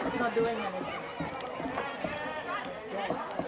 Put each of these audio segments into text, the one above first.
It's not doing anything. It's dead.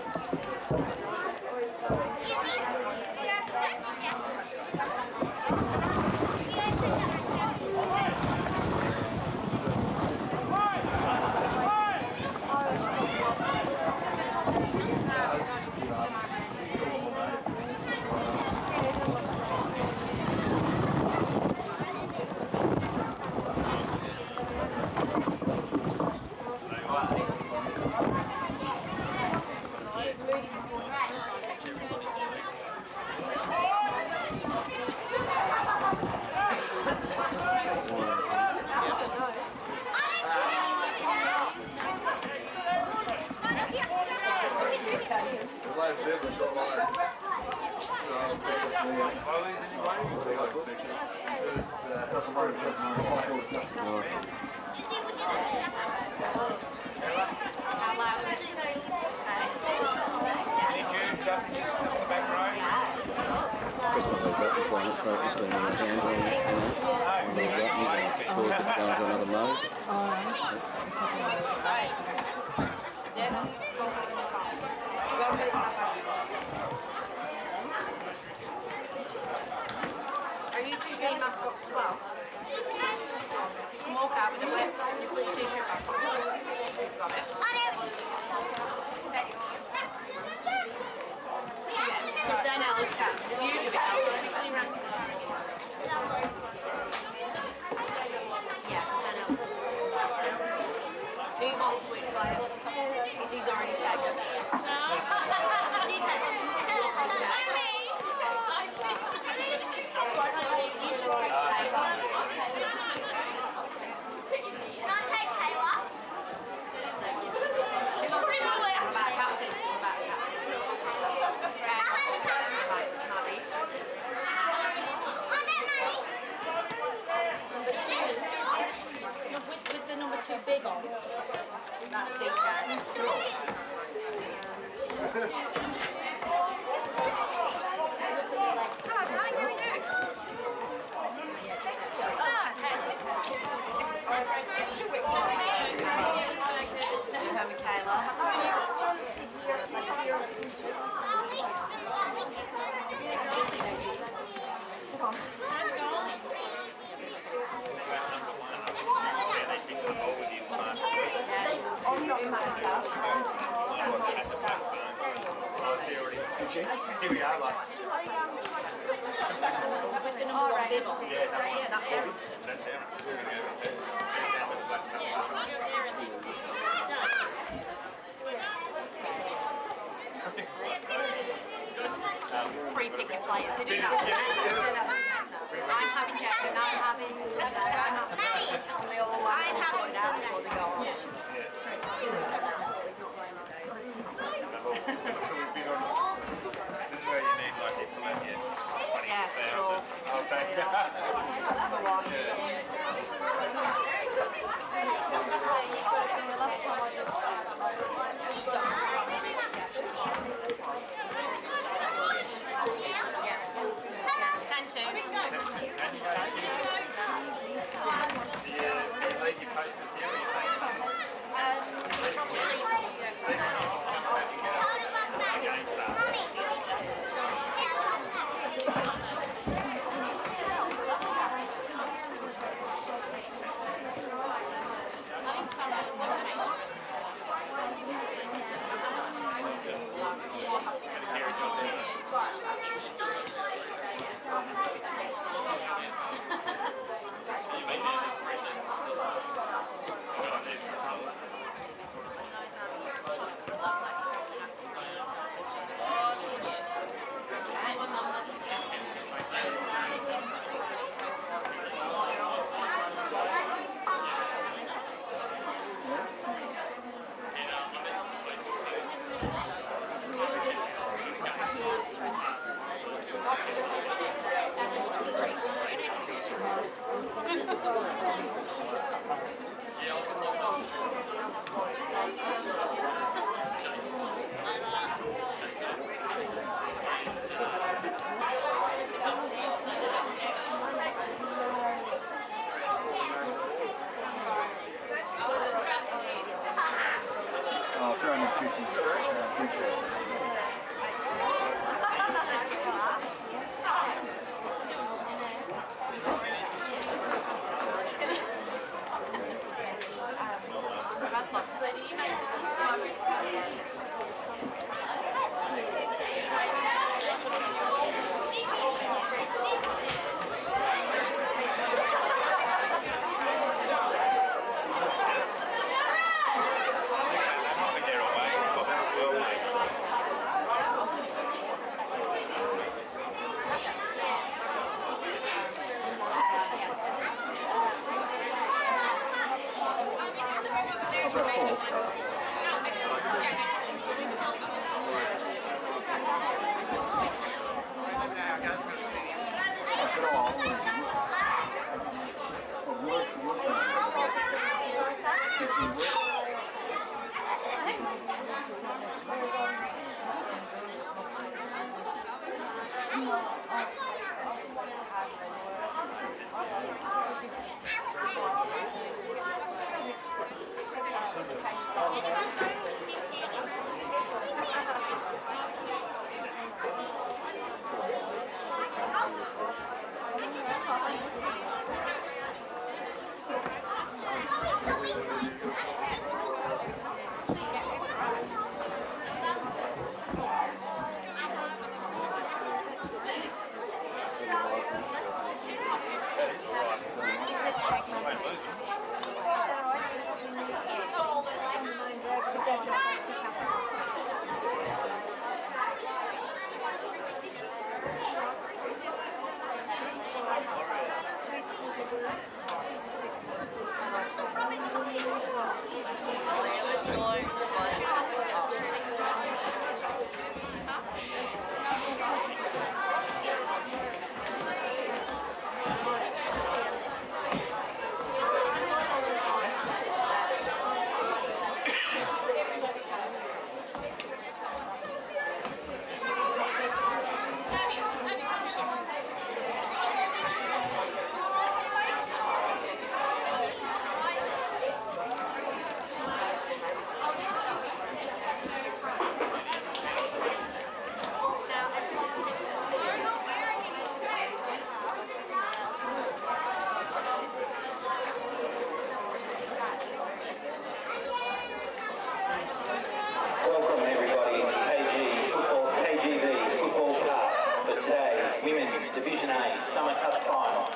Division A Summer Cup Final.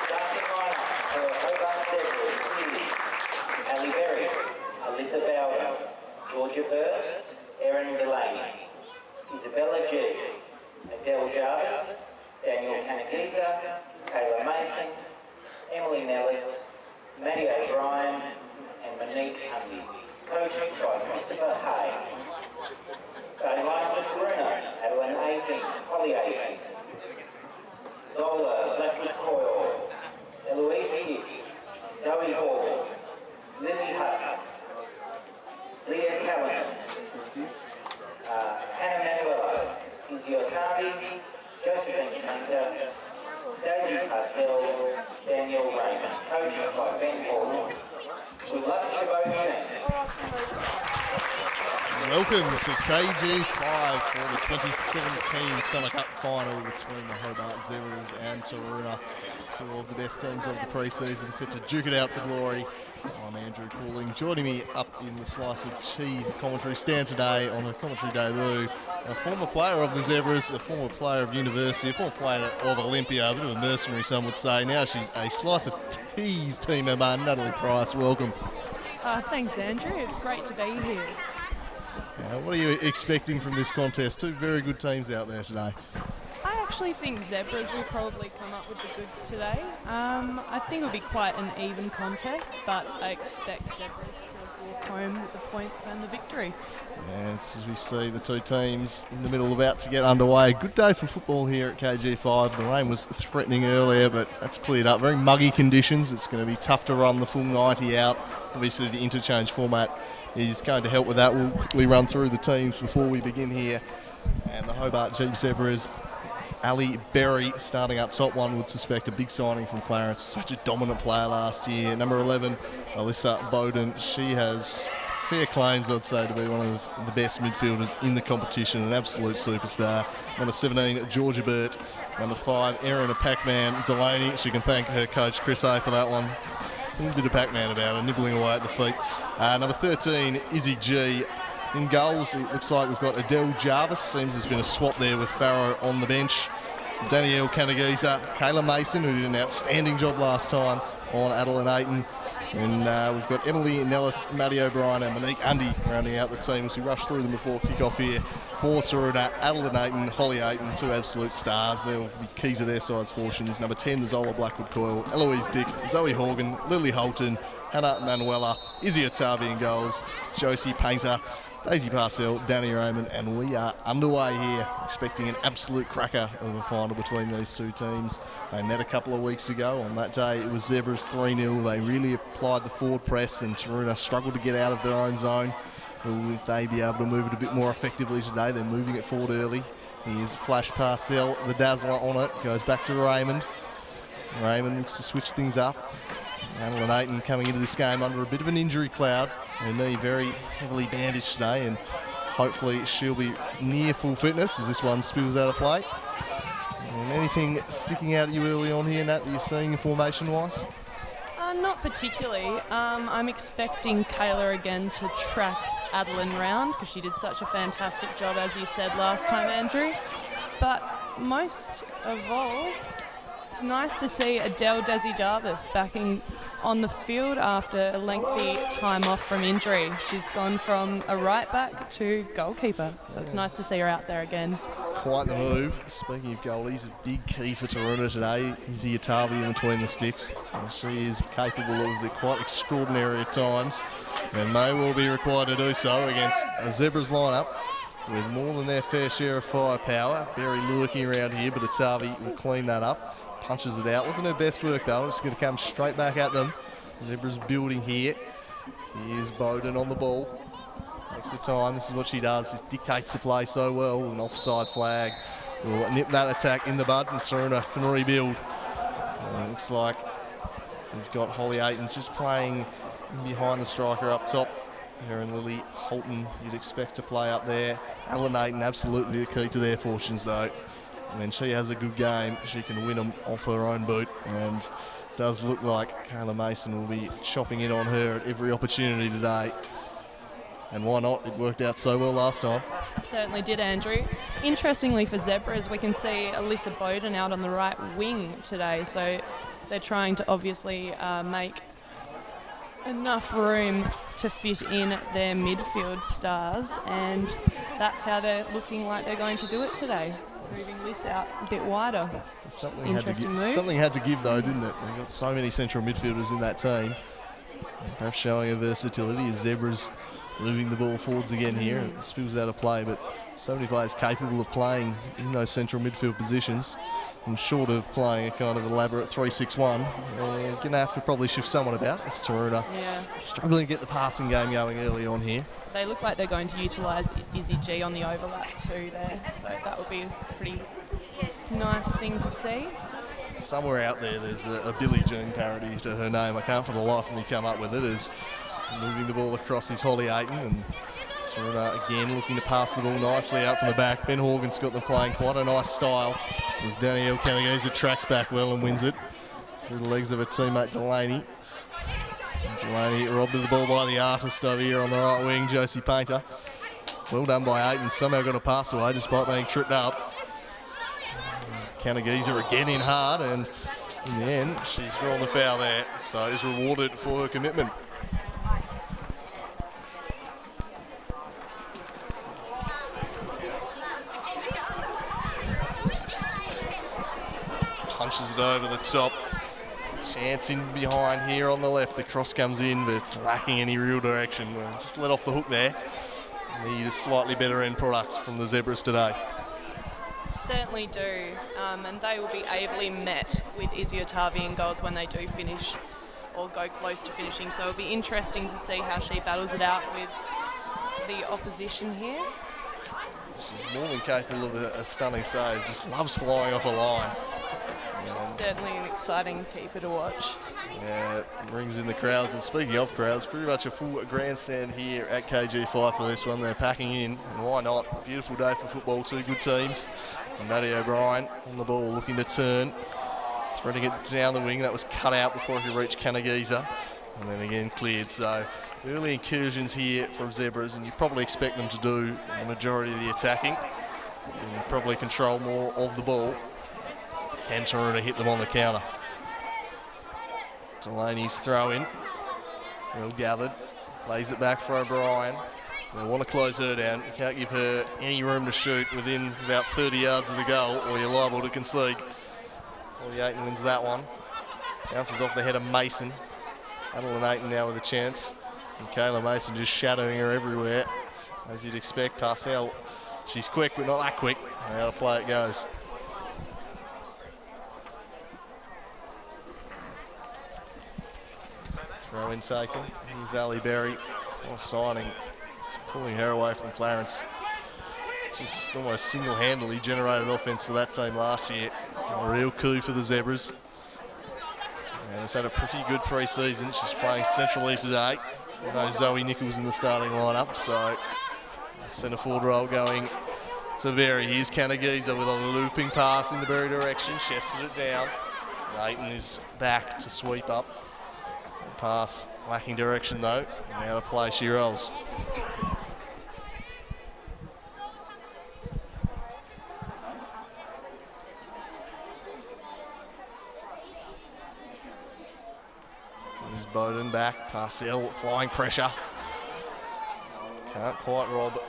Starting lineup for Hobart Zebras is Ali Berry, Alyssa Bowden, Georgia Burt, Erin Delaney, Isabella G, Adele Jarvis, Daniel Canagiza, Kayla Mason, Emily Nellis, Maddie O'Brien, and Monique Hundy. Coached by Christopher Hay. Starting lineup for Torino, Adeline 18, Holly 18, Zola, Blackwood Coyle, Eloise Hick, Zoe Hall, Lily Hutton, Leah Callan, Hannah Manuela, Izzy Otandi, Josephine Painter, Daisy Parcell, Daniel Raymond. Coached by Ben Hall. Good luck to both teams. Welcome to KG5 for the 2017 Summer Cup Final between the Hobart Zebras and Taroona. Two of the best teams of the pre-season set to duke it out for glory. I'm Andrew Cooling. Joining me up in the Slice of Cheese commentary stand today on a commentary debut, a former player of the Zebras, a former player of University, a former player of Olympia, a bit of a mercenary some would say. Now she's a Slice of Cheese team member, Natalie Price. Welcome. Thanks, Andrew. It's great to be here. What are you expecting from this contest? Two very good teams out there today. I actually think Zebras will probably come up with the goods today. I think it'll be quite an even contest, but I expect Zebras to walk home with the points and the victory. Yes, as we see the two teams in the middle about to get underway. Good day for football here at KG5. The rain was threatening earlier, but that's cleared up. Very muggy conditions. It's going to be tough to run the full 90 out. Obviously the interchange format is going to help with that. We'll quickly run through the teams before we begin here. And the Hobart Jeep Zebras, Ali Berry starting up top. One would suspect a big signing from Clarence. Such a dominant player last year. Number 11, Alyssa Bowden. She has fair claims, I'd say, to be one of the best midfielders in the competition. An absolute superstar. Number 17, Georgia Burt. Number 5, Erin Pac-Man Delaney. She can thank her coach, Chris A, for that one. A little bit of Pac-Man about her, nibbling away at the feet. Number 13, Izzy G. In goals, it looks like we've got Adele Jarvis. Seems there's been a swap there with Farrow on the bench. Danielle Canagiza, Kayla Mason, who did an outstanding job last time on Adeline Ayton. And we've got Emily Nellis, Maddie O'Brien and Monique Undy rounding out the team as we rush through them before kick-off here. For Saruna, Adeline Ayton, Holly Ayton, two absolute stars. They'll be key to their side's fortunes. Number 10, Zola Blackwood-Coyle, Eloise Dick, Zoe Horgan, Lily Holton, Hannah Manuela, Izzy Otavi in goals, Josie Painter, Daisy Parcell, Danny Raymond, and we are underway here, expecting an absolute cracker of a final between these two teams. They met a couple of weeks ago. On that day, it was Zebras 3-0. They really applied the forward press, and Taruna struggled to get out of their own zone. Will they be able to move it a bit more effectively today? They're moving it forward early. Here's Flash Parcell, the dazzler on it, goes back to Raymond. Raymond looks to switch things up. Adeline Ayton coming into this game under a bit of an injury cloud. Her knee very heavily bandaged today, and hopefully she'll be near full fitness as this one spills out of play. And anything sticking out at you early on here, Nat, that you're seeing formation-wise? Not particularly. I'm expecting Kayla again to track Adeline round because she did such a fantastic job, as you said last time, Andrew. But most of all, it's nice to see Adele Desi Jarvis backing on the field after a lengthy time off from injury. She's gone from a right back to goalkeeper, so it's nice to see her out there again. Quite the move. Speaking of goalies, a big key for Taruna today is the Otavi in between the sticks. And she is capable of the quite extraordinary at times, and may well be required to do so against a Zebras lineup with more than their fair share of firepower. Very lurking around here, but Otavi will clean that up. Punches it out. Wasn't her best work though. It's going to come straight back at them. Zebras building here. Here's Bowden on the ball. Takes the time. This is what she does. Just dictates the play so well. An offside flag will nip that attack in the bud, and Saruna can rebuild. Looks like we've got Holly Ayton just playing behind the striker up top. Her and Lily Holton you'd expect to play up there. Adeline Ayton absolutely the key to their fortunes though. When she has a good game, she can win them off her own boot, and does look like Kayla Mason will be chopping in on her at every opportunity today. And why not? It worked out so well last time. Certainly did, Andrew. Interestingly for Zebras, we can see Alyssa Bowden out on the right wing today, so they're trying to obviously make enough room to fit in their midfield stars, and that's how they're looking like they're going to do it today. Moving this out a bit wider. Something had to give though, didn't it? They've got so many central midfielders in that team. Perhaps showing a versatility as Zebras moving the ball forwards again here. It spills out of play, but so many players capable of playing in those central midfield positions. And short of playing a kind of elaborate 3-6-1, they're going to have to probably shift someone about. It's Taruna. Yeah. Struggling to get the passing game going early on here. They look like they're going to utilise Izzy G on the overlap too there, so that would be a pretty nice thing to see. Somewhere out there's a Billie Jean parody to her name. I can't for the life of me come up with it. As moving the ball across is Holly Ayton, and Taruna again looking to pass the ball nicely out from the back. Ben Horgan's got them playing quite a nice style as Danielle Canagese tracks back well and wins it through the legs of her teammate Delaney. And Delaney robbed of the ball by the artist over here on the right wing, Josie Painter. Well done by Ayton, somehow got a pass away despite being tripped up. Canagese again in hard, and in the end she's drawn the foul there, so is rewarded for her commitment. Punches it over the top. Chance in behind here on the left. The cross comes in, but it's lacking any real direction. Just let off the hook there. Need a slightly better end product from the Zebras today. Certainly do, and they will be ably met with Izzy Otavi in goals when they do finish or go close to finishing. So it'll be interesting to see how she battles it out with the opposition here. She's more than capable of a stunning save. Just loves flying off a line. Certainly an exciting keeper to watch. Yeah, it brings in the crowds. And speaking of crowds, pretty much a full grandstand here at KG5 for this one. They're packing in, and why not? Beautiful day for football, two good teams. And Maddie O'Brien on the ball, looking to turn, threading it down the wing. That was cut out before he reached Canagese, and then again cleared. So early incursions here from Zebras, and you probably expect them to do the majority of the attacking and probably control more of the ball. Can Taruna hit them on the counter? Delaney's throw in. Well gathered. Lays it back for O'Brien. They want to close her down. You can't give her any room to shoot within about 30 yards of the goal, or you're liable to concede. Ollie Ayton wins that one. Bounces off the head of Mason. Adeline Ayton now with a chance. And Kayla Mason just shadowing her everywhere, as you'd expect. Parcell, she's quick, but not that quick. How to play it goes. Throw in taken. Here's Ali Berry. Signing. It's pulling her away from Clarence. Just almost single-handedly generated offence for that team last year. A real coup for the Zebras. And has had a pretty good pre-season. She's playing centrally today. No Zoe Nichols in the starting lineup, so centre forward role going to Berry. Here's Kanagiza with a looping pass in the Berry direction. Chested it down. Ayton is back to sweep up. The pass lacking direction though. And now to play, she rolls. There's Bowden back. Parcell applying pressure. Can't quite rob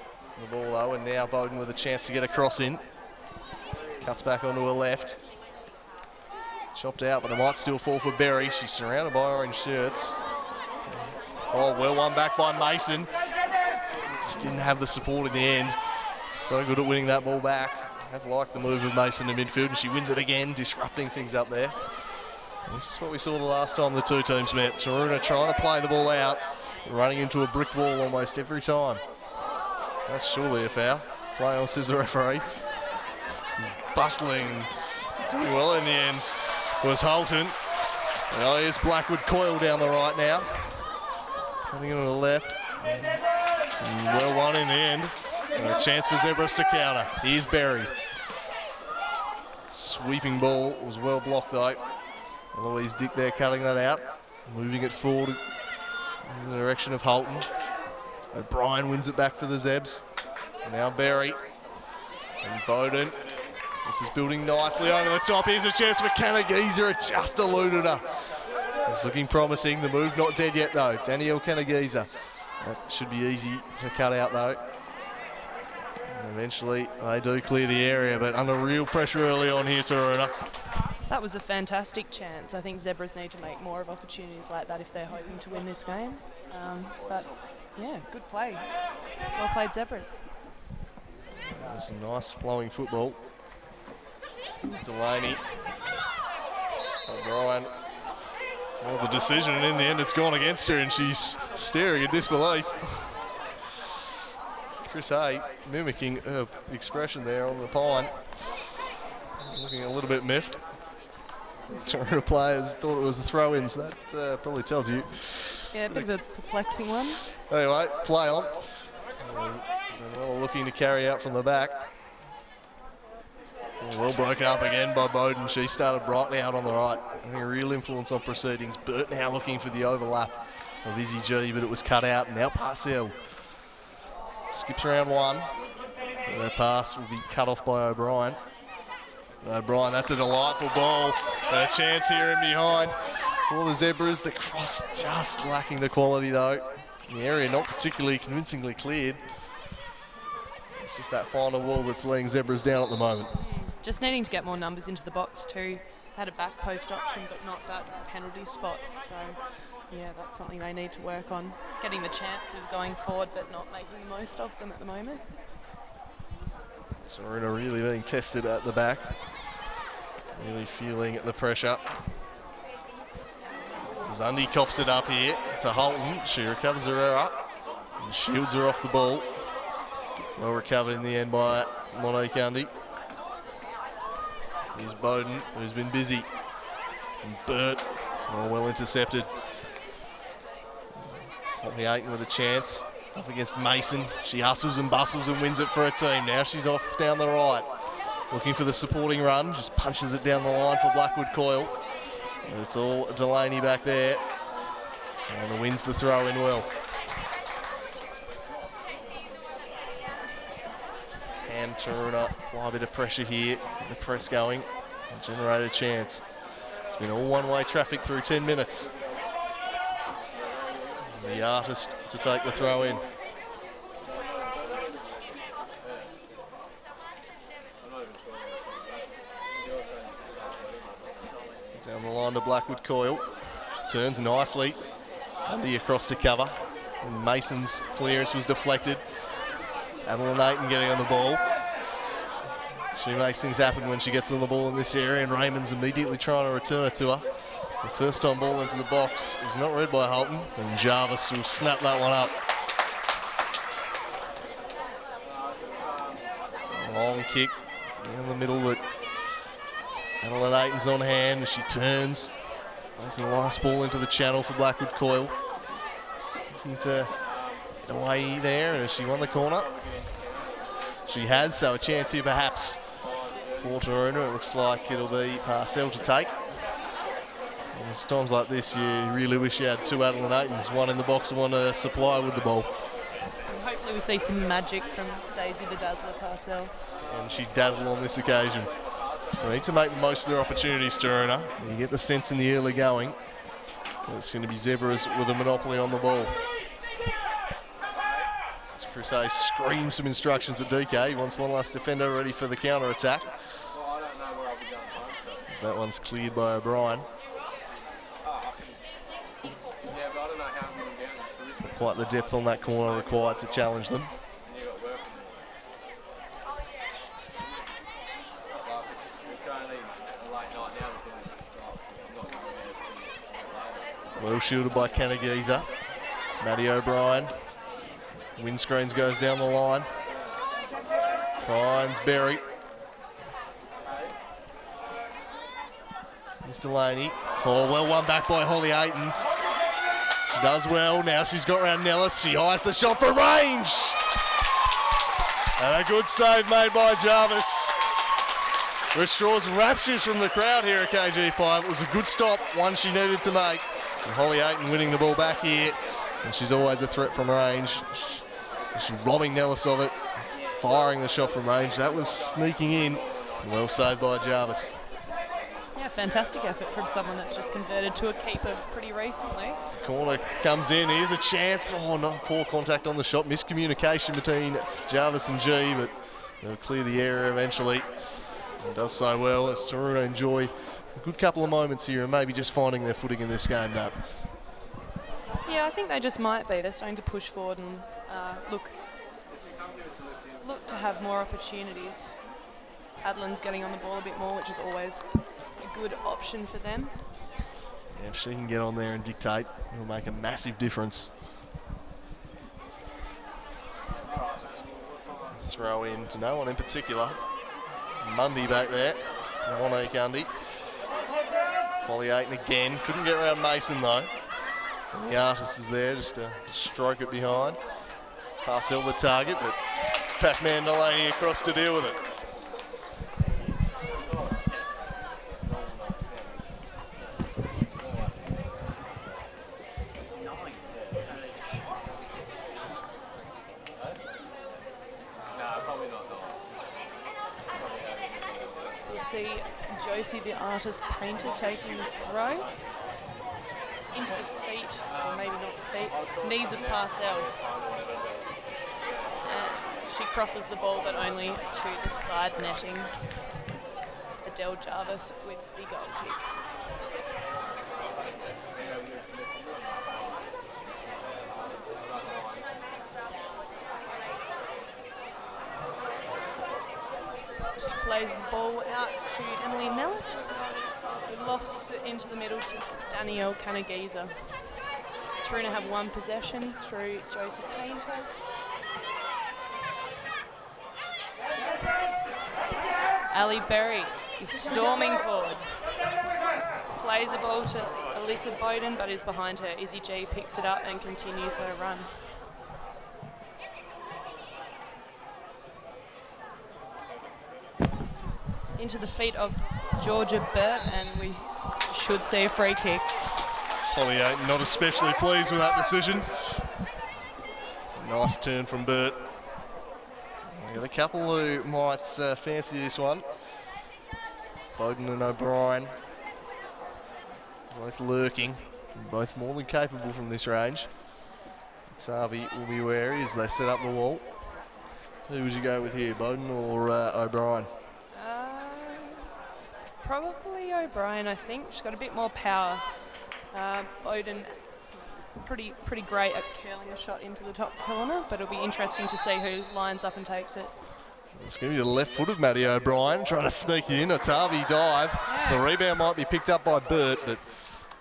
the ball though, and now Bowden with a chance to get a cross in. Cuts back onto her left. Chopped out, but it might still fall for Berry. She's surrounded by orange shirts. Oh, well won back by Mason. Just didn't have the support in the end. So good at winning that ball back. I like the move of Mason to midfield, and she wins it again, disrupting things up there. And this is what we saw the last time the two teams met. Taruna trying to play the ball out, running into a brick wall almost every time. That's surely a foul. Play on, says the referee. Bustling, doing well in the end was Holton. Oh, here's Blackwood Coyle down the right now. Coming in on the left. Well won in the end. And a chance for Zebras to counter. Here's Berry. Sweeping ball was well blocked though. Eloise Dick there cutting that out. Moving it forward in the direction of Holton. O'Brien wins it back for the Zebs. Now Berry. And Bowden. This is building nicely over the top. Here's a chance for Kanagiza. It just eluded her. It's looking promising. The move not dead yet though. Danielle Kanagiza. That should be easy to cut out though. And eventually they do clear the area, but under real pressure early on here, Taruna. That was a fantastic chance. I think Zebras need to make more of opportunities like that if they're hoping to win this game. But yeah, good play. Well played, Zebras. There's some nice flowing football. Here's Delaney. O'Brien. Well, the decision, and in the end it's gone against her, and she's staring in disbelief. Chris Hay mimicking her expression there on the pine. Looking a little bit miffed. Taruna players thought it was a throw-in, so that probably tells you. Yeah, a bit of a perplexing one. Anyway, play on. Well, looking to carry out from the back. Well broken up again by Bowden. She started brightly out on the right. Having a real influence on proceedings. Burt now looking for the overlap of Izzy G, but it was cut out. Now Parcell skips around one. Her pass will be cut off by O'Brien. O'Brien, that's a delightful ball. And a chance here in behind for the Zebras. The cross just lacking the quality though. The area not particularly convincingly cleared. It's just that final wall that's laying Zebras down at the moment. Just needing to get more numbers into the box too. Had a back post option, but not that penalty spot. So, yeah, that's something they need to work on. Getting the chances going forward, but not making the most of them at the moment. Taruna really being tested at the back. Really feeling the pressure. Zundy coughs it up here to Holton. She recovers her error and shields her off the ball. Well recovered in the end by Monique Undy. Here's Bowden, who's been busy. And Burt, well intercepted. Holly Ayton with a chance. Up against Mason. She hustles and bustles and wins it for her team. Now she's off down the right. Looking for the supporting run. Just punches it down the line for Blackwood Coyle. And it's all Delaney back there. And wins the throw in well. Can Taruna apply a bit of pressure here, get the press going, and generate a chance. It's been all one-way traffic through 10 minutes. The artist to take the throw in. Down the line to Blackwood Coyle. Turns nicely. Andy across to cover. And Mason's clearance was deflected. Adeline Ayton getting on the ball. She makes things happen when she gets on the ball in this area, and Raymond's immediately trying to return it to her. The first time ball into the box was not read by Holton, and Jarvis will snap that one up. Long kick in the middle, but Adeline Ayton's on hand as she turns. Plays the last ball into the channel for Blackwood Coyle. Just looking to get away there, and has she won the corner? She has, so a chance here perhaps for Taruna. It looks like it'll be Parcell to take. And it's times like this you really wish you had two Adeline Aytons, one in the box and one to supply with the ball. And hopefully we see some magic from Daisy the Dazzler Parcell. And she dazzled on this occasion. They need to make the most of their opportunities, Taruna. You get the sense in the early going that it's going to be Zebras with a monopoly on the ball. Crusade screams some instructions at DK. He wants one last defender ready for the counter attack. As that one's cleared by O'Brien. Not quite the depth on that corner required to challenge them. Well shielded by Canagiza. Matty O'Brien. Windscreens goes down the line. Finds Berry. Here's Delaney. Oh, well won back by Holly Ayton. She does well. Now she's got around Nellis. She eyes the shot from range. And a good save made by Jarvis. Restores raptures from the crowd here at KG5. It was a good stop, one she needed to make. And Holly Ayton winning the ball back here. And she's always a threat from range. She's robbing Nellis of it, firing the shot from range. That was sneaking in. Well saved by Jarvis. Yeah, fantastic effort from someone that's just converted to a keeper pretty recently. This corner comes in. Here's a chance. Oh, no, poor contact on the shot. Miscommunication between Jarvis and G, but they'll clear the area eventually. And does so well as Taruna enjoy a good couple of moments here and maybe just finding their footing in this game now. Yeah, I think they just might be. They're starting to push forward and look to have more opportunities. Adeline's getting on the ball a bit more, which is always a good option for them. Yeah, if she can get on there and dictate, it'll make a massive difference. Throw in to no one in particular. Mundy back there. Monique Undy. Holly Ayton again. Couldn't get around Mason though. And the artist is there just to stroke it behind. Parcell the target, but Pac-Man Delaney across to deal with it. We'll see Josie the artist painter taking the throw into the feet, or maybe not the feet, knees of Parcell. She crosses the ball, but only to the side netting. Adele Jarvis with the goal kick. She plays the ball out to Emily Nellis, who lofts it into the middle to Danielle Canagiza. Taruna have one possession through Josie Painter. Ali Berry is storming forward. Plays the ball to Alyssa Bowden, but is behind her. Izzy G picks it up and continues her run. Into the feet of Georgia Burt, and we should see a free kick. Holly Ayton not especially pleased with that decision. Nice turn from Burt. We've got a couple who might fancy this one. Bowden and O'Brien. Both lurking. Both more than capable from this range. Tarvey will be wary as they set up the wall. Who would you go with here, Bowden or O'Brien? Probably O'Brien, I think. She's got a bit more power. Bowden is pretty great at curling a shot into the top corner, but it'll be interesting to see who lines up and takes it. It's going to be the left-footed Matty O'Brien trying to sneak it in. A Tarvey dive. Yeah. The rebound might be picked up by Burt, but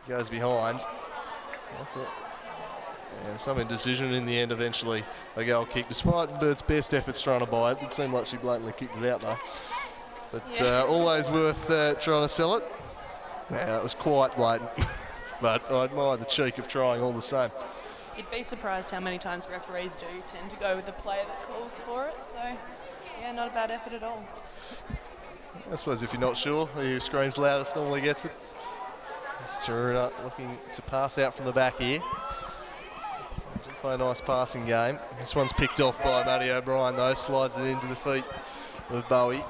goes behind. And some indecision in the end eventually. A goal kick, despite Burt's best efforts trying to buy it. It seemed like she blatantly kicked it out though. But always worth trying to sell it. Now, it was quite blatant. But I admire the cheek of trying all the same. You'd be surprised how many times referees do tend to go with the player that calls for it. So, yeah, not a bad effort at all. I suppose if you're not sure, who screams loudest normally gets it. It's Taruna looking to pass out from the back here. Did play a nice passing game. This one's picked off by Matty O'Brien though, slides it into the feet of Bowie.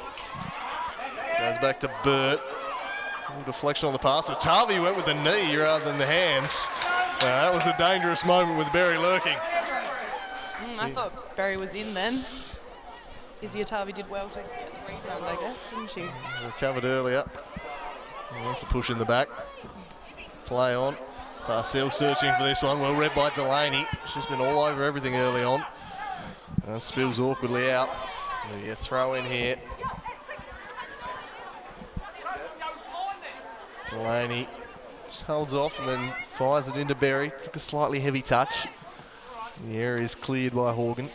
Goes back to Burt. A little deflection on the pass. So Tarvey went with the knee rather than the hands. That was a dangerous moment with Berry lurking. I thought Berry was in then. Izzy Tarvey did well to get the rebound, I guess, didn't she? Recovered earlier. Wants to push in the back. Play on. Parcell searching for this one. Well read by Delaney. She's been all over everything early on. And spills awkwardly out. A throw in here. Delaney just holds off and then fires it into Berry. Took a slightly heavy touch. The area is cleared by Horgan.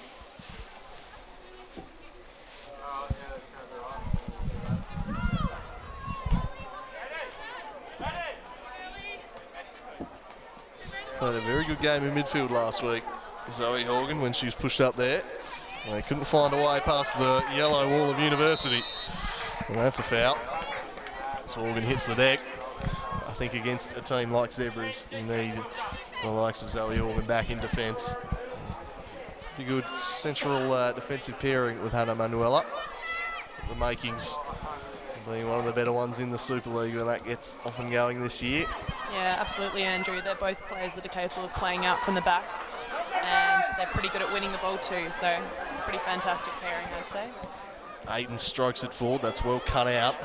Played a very good game in midfield last week, Zoe Horgan, when she was pushed up there. They couldn't find a way past the yellow wall of University. And that's a foul. So Horgan hits the deck. I think against a team like Zebras, you need the likes of Zoe Horgan back in defence. Pretty good central defensive pairing with Hannah Manuela. The makings being one of the better ones in the Super League when that gets off and going this year. Yeah, absolutely, Andrew. They're both players that are capable of playing out from the back, and they're pretty good at winning the ball too, so pretty fantastic pairing, I'd say. Ayton strokes it forward, that's well cut out.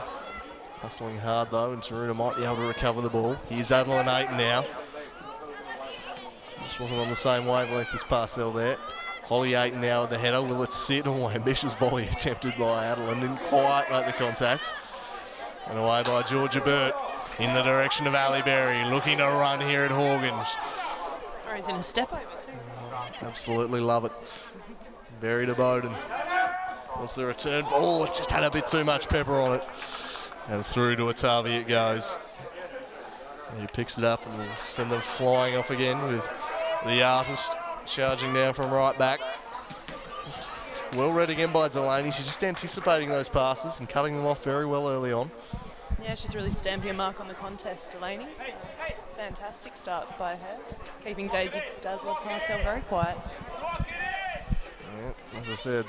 Hustling hard though, and Taruna might be able to recover the ball. Here's Adeline Ayton now. Just wasn't on the same wavelength as Parcell there. Holly Ayton now at the header. Will it sit? Oh, ambitious volley attempted by Adeline. Didn't quite make the contact. And away by Georgia Burt in the direction of Ali Berry. Looking to run here at Horgan's. Or he's in a step over too. Absolutely love it. Berry to Bowden. Wants the return ball. It just had a bit too much pepper on it. And through to Atavi it goes. And he picks it up and will send them flying off again with the artist charging down from right back. Just well read again by Delaney. She's just anticipating those passes and cutting them off very well early on. Yeah, she's really stamping a mark on the contest, Delaney. Fantastic start by her. Keeping Daisy Dazzler Parcell very quiet. Yeah, as I said,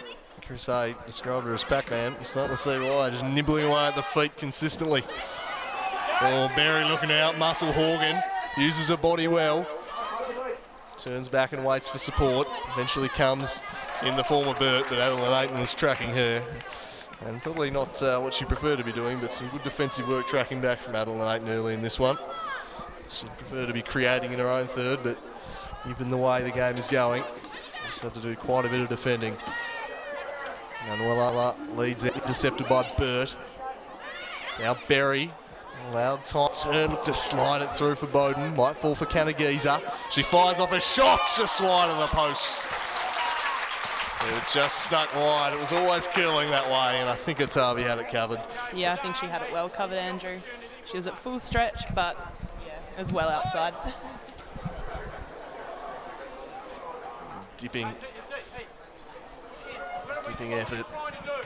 Chris A described her as Pac-Man. I'm starting to see why, just nibbling away at the feet consistently. Oh, Berry looking out, Muscle Horgan uses her body well. Turns back and waits for support. Eventually comes in the form of Burt, but Adeline Ayton was tracking her. And probably not what she preferred to be doing, but some good defensive work tracking back from Adeline Ayton early in this one. She'd prefer to be creating in her own third, but given the way the game is going, just had to do quite a bit of defending. Manuela leads it, intercepted by Burt. Now Berry, loud tight turn, look to slide it through for Bowden. Might fall for Kanagiza. She fires off a shot, just wide of the post. It just stuck wide. It was always curling that way, and I think Atavi had it covered. Yeah, I think she had it well covered, Andrew. She was at full stretch, but yeah, it was well outside. Dipping effort.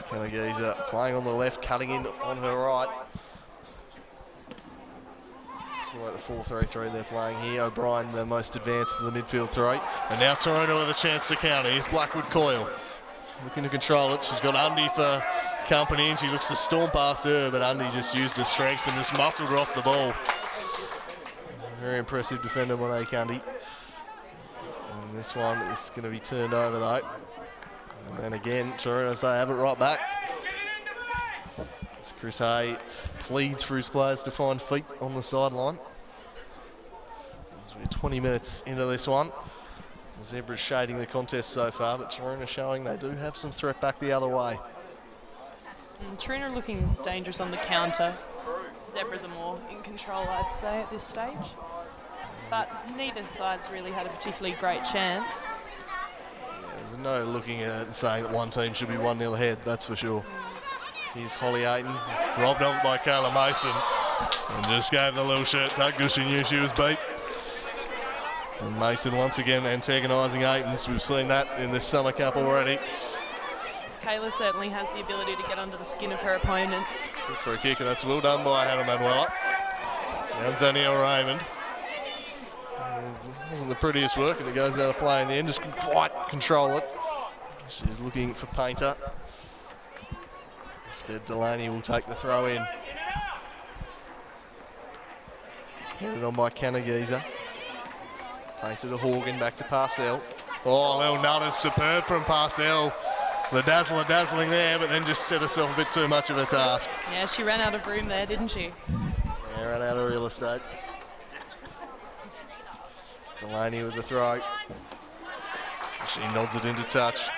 Kanagiza playing on the left, cutting in on her right. Looks like the 4-3-3 they're playing here. O'Brien the most advanced in the midfield three. And now Toronto with a chance to counter. Here's Blackwood Coyle. Looking to control it. She's got Undy for company and she looks to storm past her, but Undy just used her strength and just muscled her off the ball. Very impressive defender, Monet Undy. And And this one is going to be turned over though. And then again, Torino say have it right back. As Chris Hay pleads for his players to find feet on the sideline. As we're 20 minutes into this one. The Zebras shading the contest so far, but Torino showing they do have some threat back the other way. Torino looking dangerous on the counter. Zebras are more in control, I'd say, at this stage. But neither side's really had a particularly great chance. Yeah, there's no looking at it and saying that one team should be 1-0 ahead, that's for sure. Here's Holly Ayton, robbed off by Kayla Mason, and just gave the little shirt tug because she knew she was beat. And Mason once again antagonising Aytons. We've seen that in this Summer Cup already. Kayla certainly has the ability to get under the skin of her opponents. Good for a kick, and that's well done by Hannah Manuela. Antonio Raymond. Wasn't the prettiest work, and it goes out of play in the end. Just couldn't quite control it. She's looking for Painter. Instead, Delaney will take the throw in. Headed on by Canagiza. Painter to Horgan, back to Parcell. Oh, little nutters, superb from Parcell. The dazzler dazzling there, but then just set herself a bit too much of a task. Yeah, she ran out of room there, didn't she? Yeah, ran out of real estate. Delaney with the throw. She nods it into touch.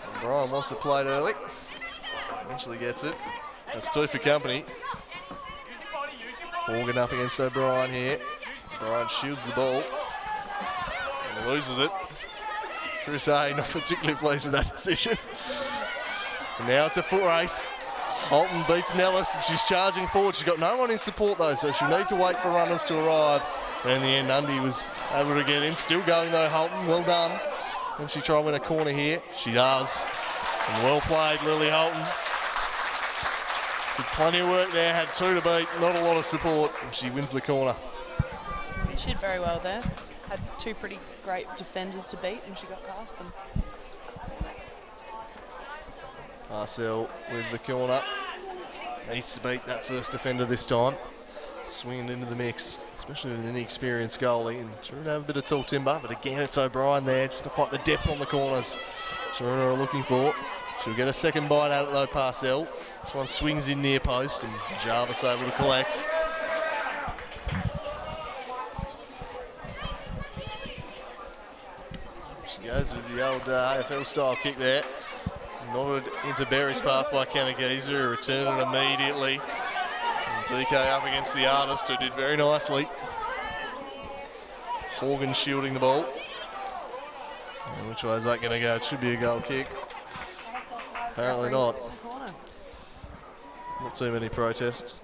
And Brian wants to play it early. Eventually gets it. That's two for company. Morgan up against O'Brien here. O'Brien shields the ball and loses it. Chris Hay not particularly pleased with that decision. And now it's a foot race. Holton beats Nellis and she's charging forward. She's got no one in support though, so she'll need to wait for runners to arrive. And in the end, Undy was able to get in. Still going though, Holton, well done. And she try and win a corner here. She does. And well played, Lily Holton. Did plenty of work there, had two to beat, not a lot of support, and she wins the corner. She did very well there. Had two pretty great defenders to beat, and she got past them. Parcell with the corner. Needs to beat that first defender this time. Swinging into the mix, especially with an inexperienced goalie. And Torino have a bit of tall timber, but again it's O'Brien there, just to quite the depth on the corners Torino are looking for. She'll get a second bite out of it though, Parcell. This one swings in near post and Jarvis able to collect. She goes with the old AFL style kick there. Nodded into Berry's path by Canagiza, who returned it immediately. And DK up against the artist, who did very nicely. Horgan shielding the ball. And which way is that going to go? It should be a goal kick. Apparently not. Not too many protests.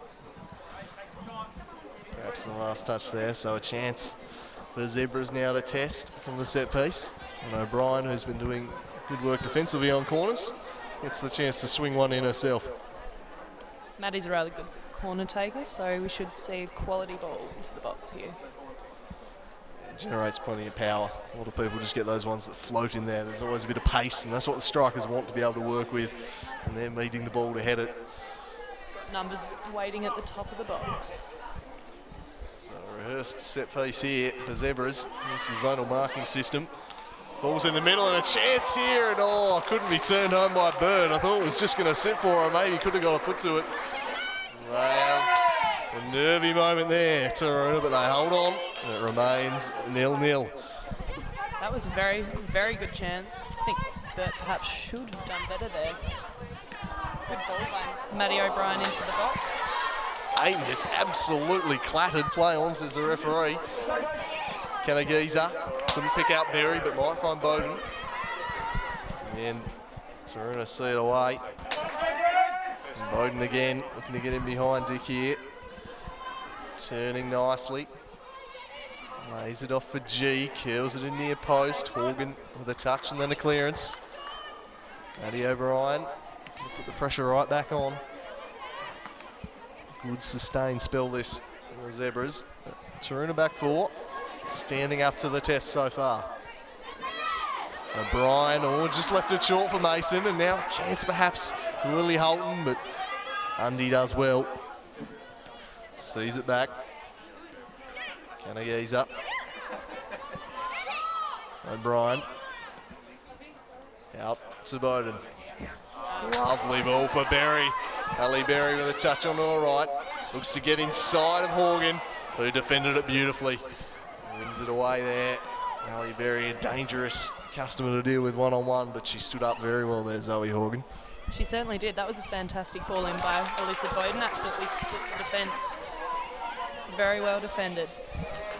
Perhaps the last touch there, so a chance for Zebras now to test from the set piece. And O'Brien, who's been doing good work defensively on corners, gets the chance to swing one in herself. Maddie's a rather good corner taker, so we should see a quality ball into the box here. It generates plenty of power. A lot of people just get those ones that float in there. There's always a bit of pace, and that's what the strikers want to be able to work with. And they're meeting the ball to head it. Numbers waiting at the top of the box. So a rehearsed set piece here for Zebras. It's the zonal marking system. Falls in the middle and a chance here, and oh, couldn't be turned home by Bird. I thought it was just going to sit for her. Maybe could have got a foot to it. They have a nervy moment there, Torino, but they hold on. And it remains 0-0. That was a very, very good chance. I think Bert perhaps should have done better there. Good ball by Maddie O'Brien into the box. Ayton gets absolutely clattered. Play on, says the referee. Canagiza couldn't pick out Berry, but might find Bowden. And Torino see it away. And Bowden again, looking to get in behind Dick here. Turning nicely. Lays it off for G, curls it in near post. Horgan with a touch and then a clearance. Maddie O'Brien put the pressure right back on. Good sustained spell this for the Zebras. Torino back four, standing up to the test so far. O'Brien, just left it short for Mason, and now a chance perhaps for Lily Holton, but Undy does well. Sees it back. Canagese up. O'Brien. Out to Bowden. Lovely ball for Berry. Ali Berry with a touch on her right. Looks to get inside of Horgan, who defended it beautifully. Wins it away there. Ali Berry, a dangerous customer to deal with one-on-one, but she stood up very well there, Zoe Horgan. She certainly did. That was a fantastic ball in by Alyssa Bowden. Absolutely split the defence. Very well defended.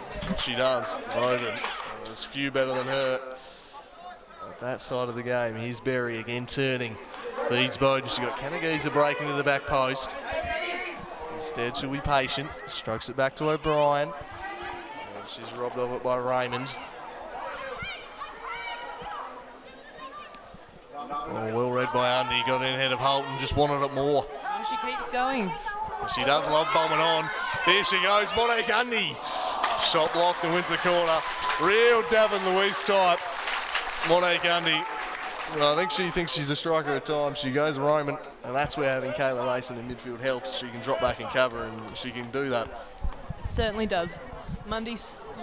That's what she does, Bowden. There's few better than her at that side of the game. Here's Berry again turning. Feeds Bowden. She's got Canagese breaking to the back post. Instead, she'll be patient. Strokes it back to O'Brien. And she's robbed of it by Raymond. Oh, well read by Undy. Got in ahead of Holton. Just wanted it more. And she keeps going. She does love bombing on. Here she goes, Monique Undy. Shot blocked and wins the corner. Real David Louise type. Monique Undy. Well, I think she thinks she's a striker at times. She goes Roman, and that's where having Kayla Mason in midfield helps. She can drop back and cover, and she can do that. It certainly does. Mundy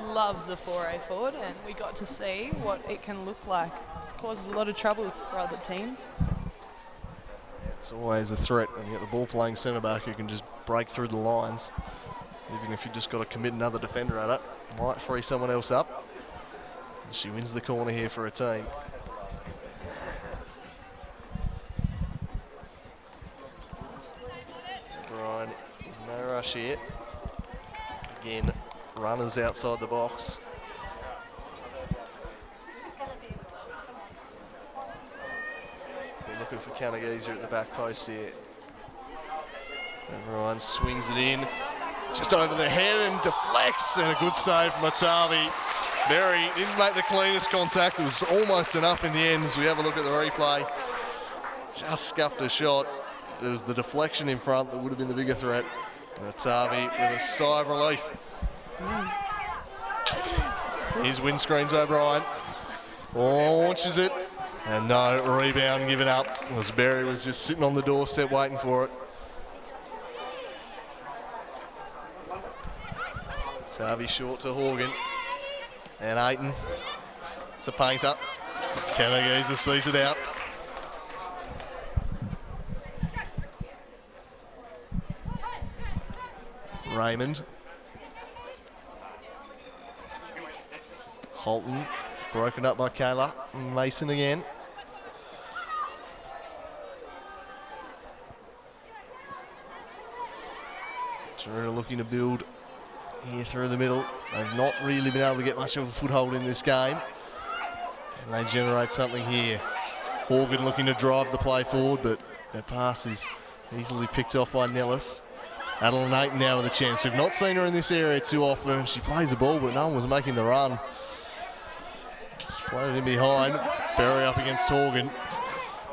loves a foray forward, and we got to see what it can look like. It causes a lot of troubles for other teams. It's always a threat when you get the ball playing centre back who can just break through the lines. Even if you just got to commit another defender at it, might free someone else up. And she wins the corner here for her team. Brian, no rush here. Again, runners outside the box. We're looking for Canagese at the back post here. And Ryan swings it in, just over the head and deflects, and a good save from Atavi. Berry didn't make the cleanest contact. It was almost enough in the end as we have a look at the replay. Just scuffed a shot. It was the deflection in front that would have been the bigger threat. And Atavi with a sigh of relief. Here's windscreens O'Brien. Launches it. And no rebound given up, as Berry was just sitting on the doorstep waiting for it. Tavi short to Horgan. And Aiton to Painter. Canagese sees it out. Raymond. Holton broken up by Kayla. Mason again. Taruna looking to build here through the middle. They've not really been able to get much of a foothold in this game. Can they generate something here? Horgan looking to drive the play forward, but their pass is easily picked off by Nellis. Adeline Aiton now with a chance. We've not seen her in this area too often. She plays the ball, but no one was making the run. She's played it in behind. Berry up against Horgan.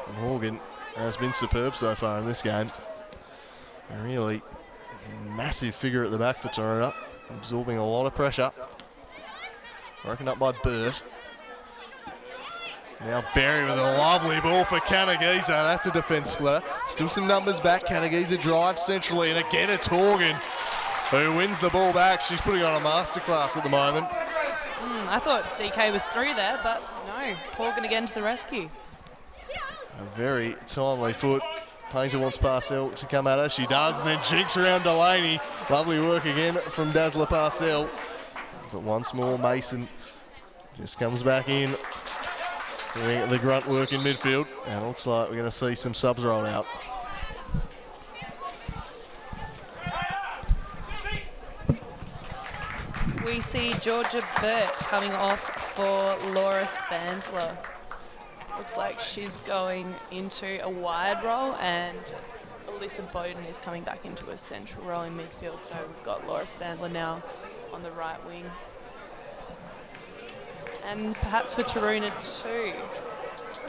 And Horgan has been superb so far in this game. A really massive figure at the back for Taruna, absorbing a lot of pressure. Broken up by Burt. Now Berry with a lovely ball for Canagese. That's a defence splitter. Still some numbers back. Canagese drives centrally, and again it's Horgan who wins the ball back. She's putting on a masterclass at the moment. I thought DK was through there, but no. Horgan again to the rescue. A very timely foot. Painter wants Parcell to come at her. She does, and then jinks around Delaney. Lovely work again from Dazzler Parcell. But once more, Mason just comes back in, doing the grunt work in midfield. And it looks like we're going to see some subs roll out. We see Georgia Burt coming off for Laura Spandler. Looks like she's going into a wide role, and Alyssa Bowden is coming back into a central role in midfield. So we've got Laura Spandler now on the right wing. And perhaps for Taruna too.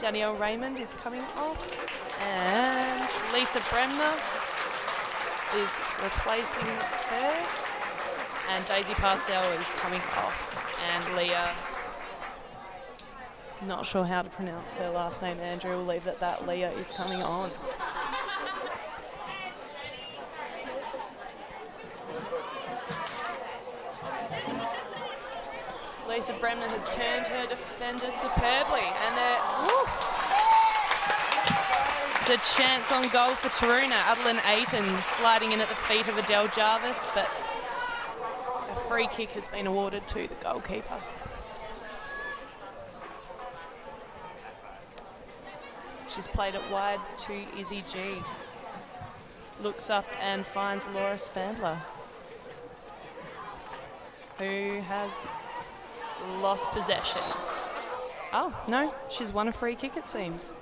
Danielle Raymond is coming off, and Lisa Bremner is replacing her, and Daisy Parcell is coming off, and Leah, not sure how to pronounce her last name, Andrew, we'll leave it at that. Leah is coming on. Lisa Bremner has turned her defender superbly, and there's a chance on goal for Taruna. Adeline Ayton sliding in at the feet of Adele Jarvis, but a free kick has been awarded to the goalkeeper. She's played it wide to Izzy G. Looks up and finds Laura Spandler, who has lost possession. Oh, no, she's won a free kick, it seems.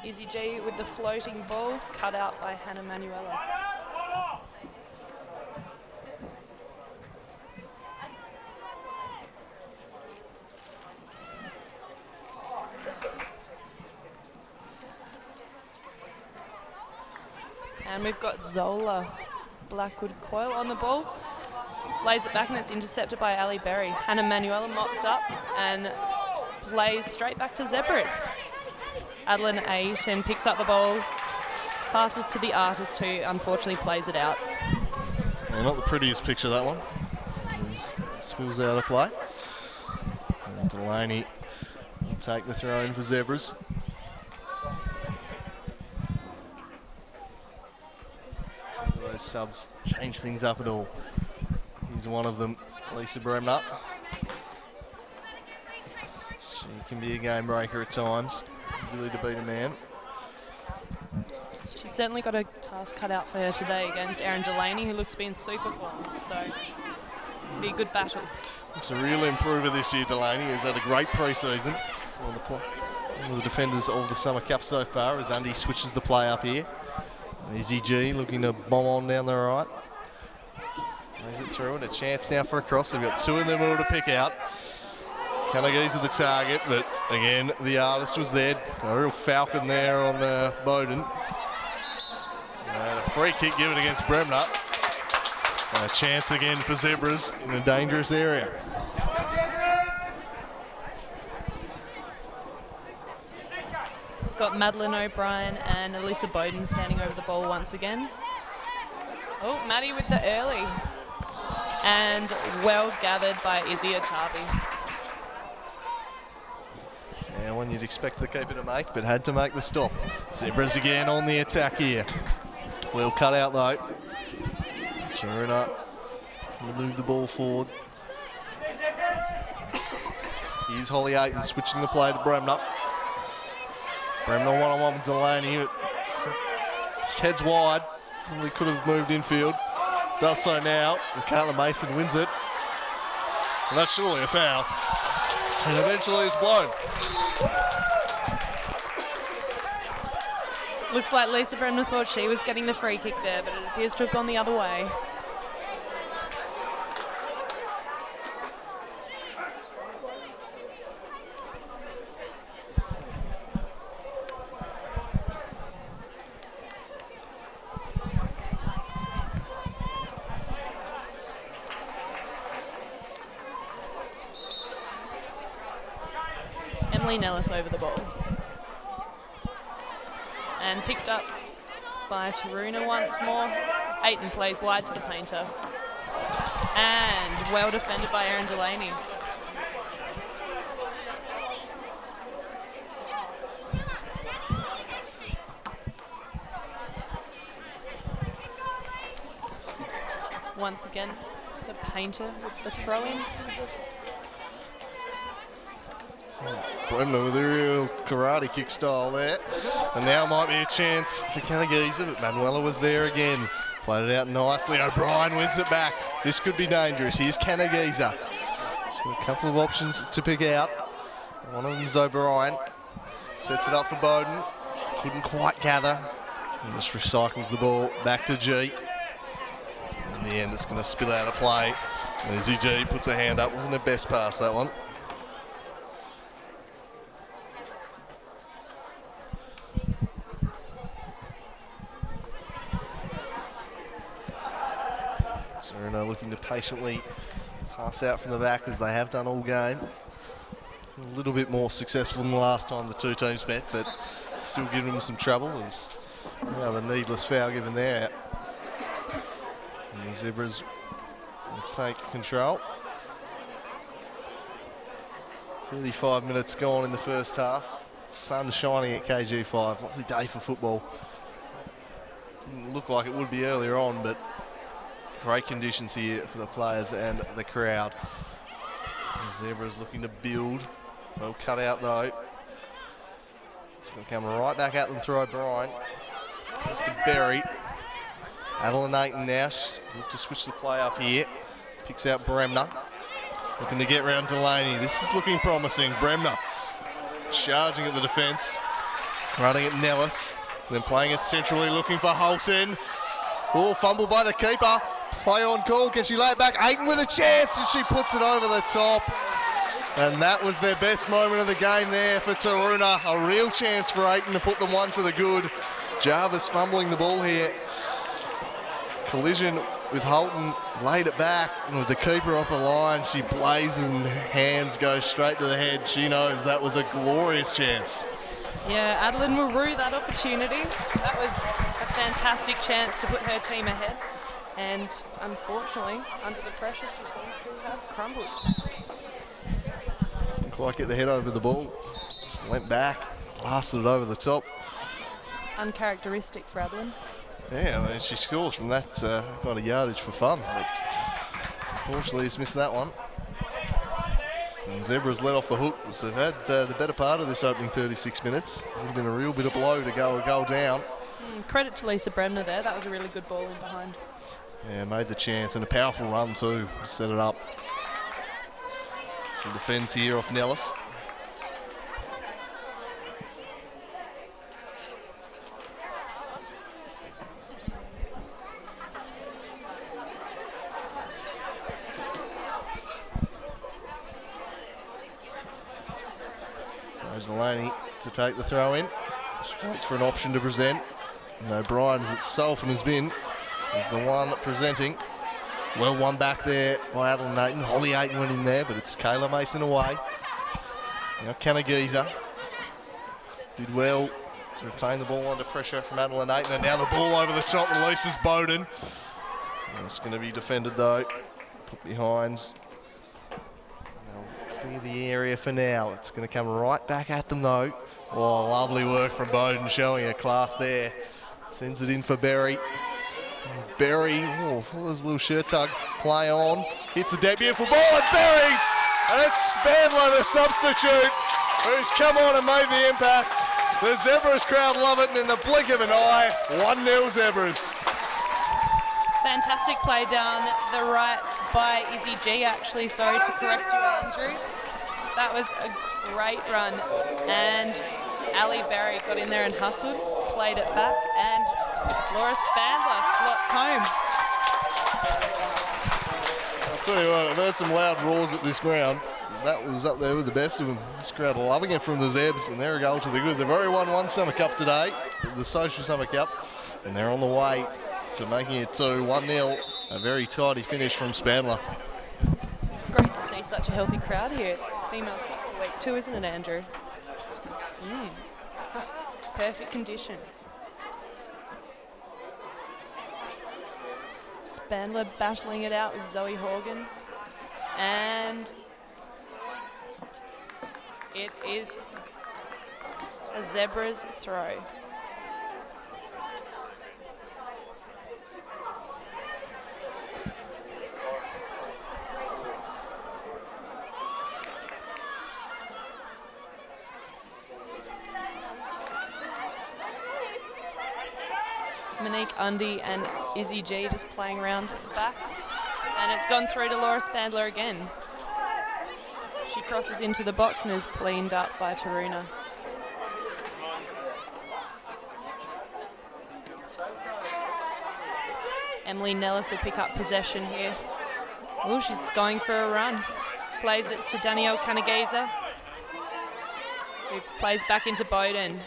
Izzy G with the floating ball, cut out by Hannah Manuela. And we've got Zola Blackwood Coyle on the ball. Plays it back and it's intercepted by Ali Berry. Hannah Manuela mops up and plays straight back to Zebras. Adeline Ayton picks up the ball, passes to the artist who unfortunately plays it out. Yeah, not the prettiest picture, that one. Spills out of play. And Delaney will take the throw in for Zebras. Those subs change things up at all. Here's one of them, Lisa Bremner. She can be a game breaker at times. Ability to beat a man. She's certainly got a task cut out for her today against Erin Delaney, who looks to be in super form. So it'll be a good battle. Looks a real improver this year, Delaney. Has had a great pre-season. One of the defenders of the Summer Cup so far as Andy switches the play up here. Izzy G looking to bomb on down the right. Plays it through and a chance now for a cross. They've got two in the middle to pick out. Canagee's the target, but again, the artist was there. A real falcon there on Bowden. And a free kick given against Bremner. And a chance again for Zebras in a dangerous area. Got Madeline O'Brien and Elisa Bowden standing over the ball once again. Oh, Maddie with the early. And well gathered by Izzy Atavi. And one you'd expect the keeper to make, but had to make the stop. Zebras again on the attack here. Well cut out though. Taruna will move the ball forward. Here's Holly Ayton switching the play to Bremner. Bremner one-on-one with Delaney. His head's wide. Probably could have moved infield. Does so now. And Carla Mason wins it. And that's surely a foul. And eventually it's blown. Looks like Lisa Bremner thought she was getting the free kick there, but it appears to have gone the other way. Emily Nellis over the ball. And picked up by Taruna once more. Ayton plays wide to the painter. And well defended by Erin Delaney. Once again, the painter with the throw-in. Bremner with a real karate kick style there. And now might be a chance for Canagee's, but Manuela was there again. Played it out nicely. O'Brien wins it back. This could be dangerous. Here's Canagee's. A couple of options to pick out. One of them is O'Brien. Sets it up for Bowden. Couldn't quite gather. And just recycles the ball back to G. In the end, it's going to spill out of play. And Izzy G puts a hand up. Wasn't the best pass, that one. Taruna looking to patiently pass out from the back as they have done all game. A little bit more successful than the last time the two teams met, but still giving them some trouble. There's another needless foul given there. And the Zebras will take control. 35 minutes gone in the first half. Sun shining at KG5. Lovely day for football. Didn't look like it would be earlier on, but great conditions here for the players and the crowd. The Zebras looking to build. Well cut out though. It's going to come right back at them through O'Brien. Mr. Berry. Adeline Aiton now. Look to switch the play up here. Picks out Bremner. Looking to get round Delaney. This is looking promising. Bremner charging at the defence. Running at Nellis. Then playing it centrally, looking for Holton. Oh, fumble by the keeper. Play on call. Can she lay it back? Aiton with a chance, and she puts it over the top. And that was their best moment of the game there for Taruna. A real chance for Aiton to put them one to the good. Jarvis fumbling the ball here. Collision with Holton, laid it back, and with the keeper off the line, she blazes and hands go straight to the head. She knows that was a glorious chance. Yeah, Adeline will rue that opportunity. That was a fantastic chance to put her team ahead. And unfortunately, under the pressure, she seems to have crumbled. Didn't quite get the head over the ball. Just leant back, blasted it over the top. Uncharacteristic for Adeline. Yeah, I mean, she scores from that kind of yardage for fun, but unfortunately he's missed that one. And Zebras let off the hook, so they've had the better part of this opening 36 minutes. It would have been a real bit of blow to go a goal down. Credit to Lisa Bremner there, that was a really good ball in behind. Yeah, made the chance, and a powerful run too, set it up. She defends here off Nellis. Delaney to take the throw in. She waits for an option to present. And O'Brien, as itself and has been, is the one presenting. Well won back there by Adeline Aiton. Holly Aiton went in there, but it's Kayla Mason away. Now Kanagiza did well to retain the ball under pressure from Adeline Aiton. And now the ball over the top releases Bowden. And it's going to be defended though. Put behind. Clear the area for now. It's going to come right back at them though. Oh, lovely work from Bowden, showing a class there. Sends it in for Berry. Berry, oh, Fuller's little shirt tug, play on. Hits the debut for ball and Berry's! And it's Spandler, the substitute, who's come on and made the impact. The Zebras crowd love it, and in the blink of an eye, 1-0 Zebras. Fantastic play down the right by Izzy G, actually. Sorry to correct you, Andrew. That was a great run. And Ali Berry got in there and hustled, played it back, and Laura Spandler slots home. I'll tell you what, I've heard some loud roars at this ground. That was up there with the best of them. This crowd loving it from the Zebs, and they're a goal to the good. They've already won one Summer Cup today, the Social Summer Cup, and they're on the way to making it 1-0. A very tidy finish from Spandler. Great to see such a healthy crowd here. Female Football Week 2, isn't it, Andrew? Perfect conditions. Spandler battling it out with Zoe Horgan. And it is a Zebras throw. Monique Undy and Izzy G just playing around at the back. And it's gone through to Laura Spandler again. She crosses into the box and is cleaned up by Taruna. Emily Nellis will pick up possession here. Oh, she's going for a run. Plays it to Danielle Kanagiza, who plays back into Bowden.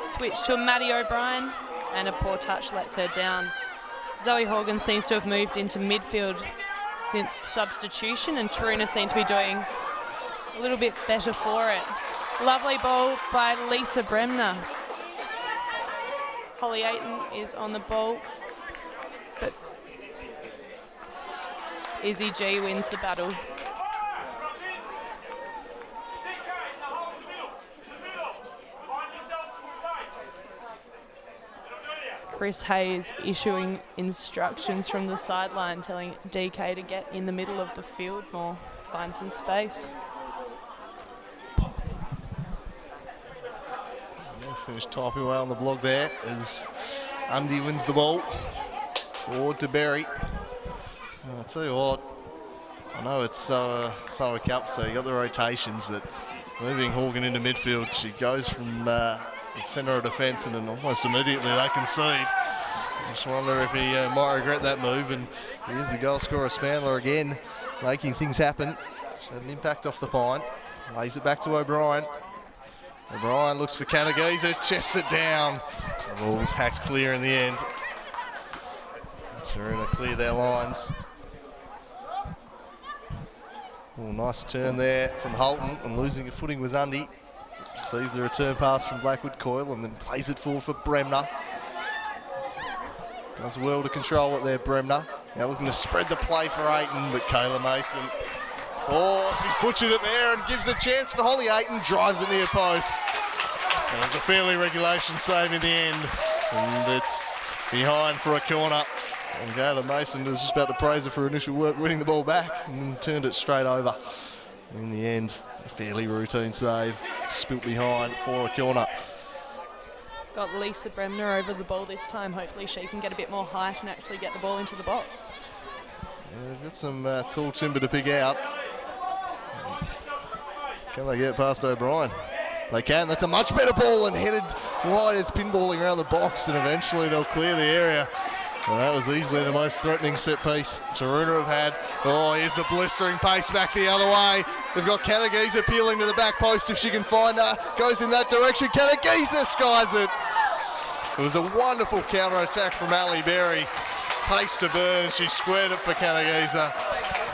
Switch to Maddie O'Brien, and a poor touch lets her down. Zoe Horgan seems to have moved into midfield since the substitution, and Taruna seem to be doing a little bit better for it. Lovely ball by Lisa Bremner. Holly Ayton is on the ball, but Izzy G wins the battle. Chris Hayes issuing instructions from the sideline, telling DK to get in the middle of the field more, find some space. Finished typing away on the blog there as Andy wins the ball forward to Berry. I'll tell you what, I know it's Summer Cup, so you got the rotations, but moving Horgan into midfield, she goes from the centre of defence and then almost immediately they concede. I just wonder if he might regret that move, and here's the goal scorer Spandler again, making things happen. She had an impact off the pine, lays it back to O'Brien. O'Brien looks for Kanagisa, chests it down. The ball's hacked clear in the end. Serena clear their lines. Oh, nice turn there from Holton, and losing a footing was Undy. Receives the return pass from Blackwood Coyle and then plays it forward for Bremner. Does well to control it there, Bremner. Now looking to spread the play for Ayton, but Kayla Mason, she's butchered it there and gives a chance for Holly Ayton, drives it near post. And there's a fairly regulation save in the end, and it's behind for a corner. And Kayla Mason was just about to praise her for initial work, winning the ball back, and then turned it straight over. In the end, a fairly routine save, spilt behind for a corner. Got Lisa Bremner over the ball this time. Hopefully she can get a bit more height and actually get the ball into the box. Yeah, they've got some tall timber to pick out. Can they get past O'Brien? They can. That's a much better ball and headed wide. It's pinballing around the box, and eventually they'll clear the area. Well, that was easily the most threatening set piece Taruna have had. Oh, here's the blistering pace back the other way. They've got Kanagisa peeling to the back post if she can find her. Goes in that direction. Kanagisa skies it. It was a wonderful counter-attack from Ali Berry. Pace to burn. She squared it for Kanagisa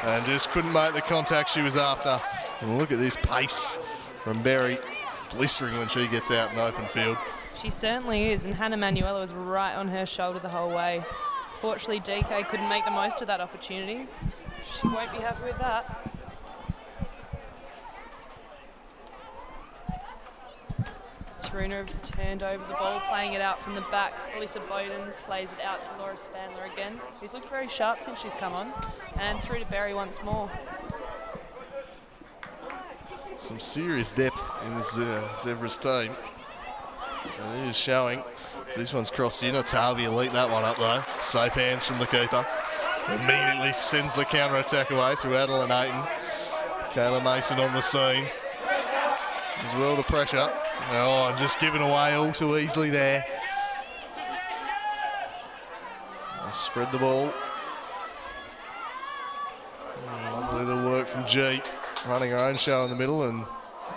and just couldn't make the contact she was after. And look at this pace from Berry. Blistering when she gets out in open field. She certainly is, and Hannah Manuela was right on her shoulder the whole way. Fortunately, DK couldn't make the most of that opportunity. She won't be happy with that. Taruna have turned over the ball, playing it out from the back. Alyssa Bowden plays it out to Laura Spandler again, who's looked very sharp since she's come on, and through to Berry once more. Some serious depth in this Zebras team. It is showing. So this one's crossed in. It's Harvey Elite that one up though. Safe hands from the keeper. Immediately sends the counter-attack away through Adeline Ayton. Kayla Mason on the scene. As well to pressure. Oh, and just given away all too easily there. They spread the ball. Lovely little work from G. Running her own show in the middle, and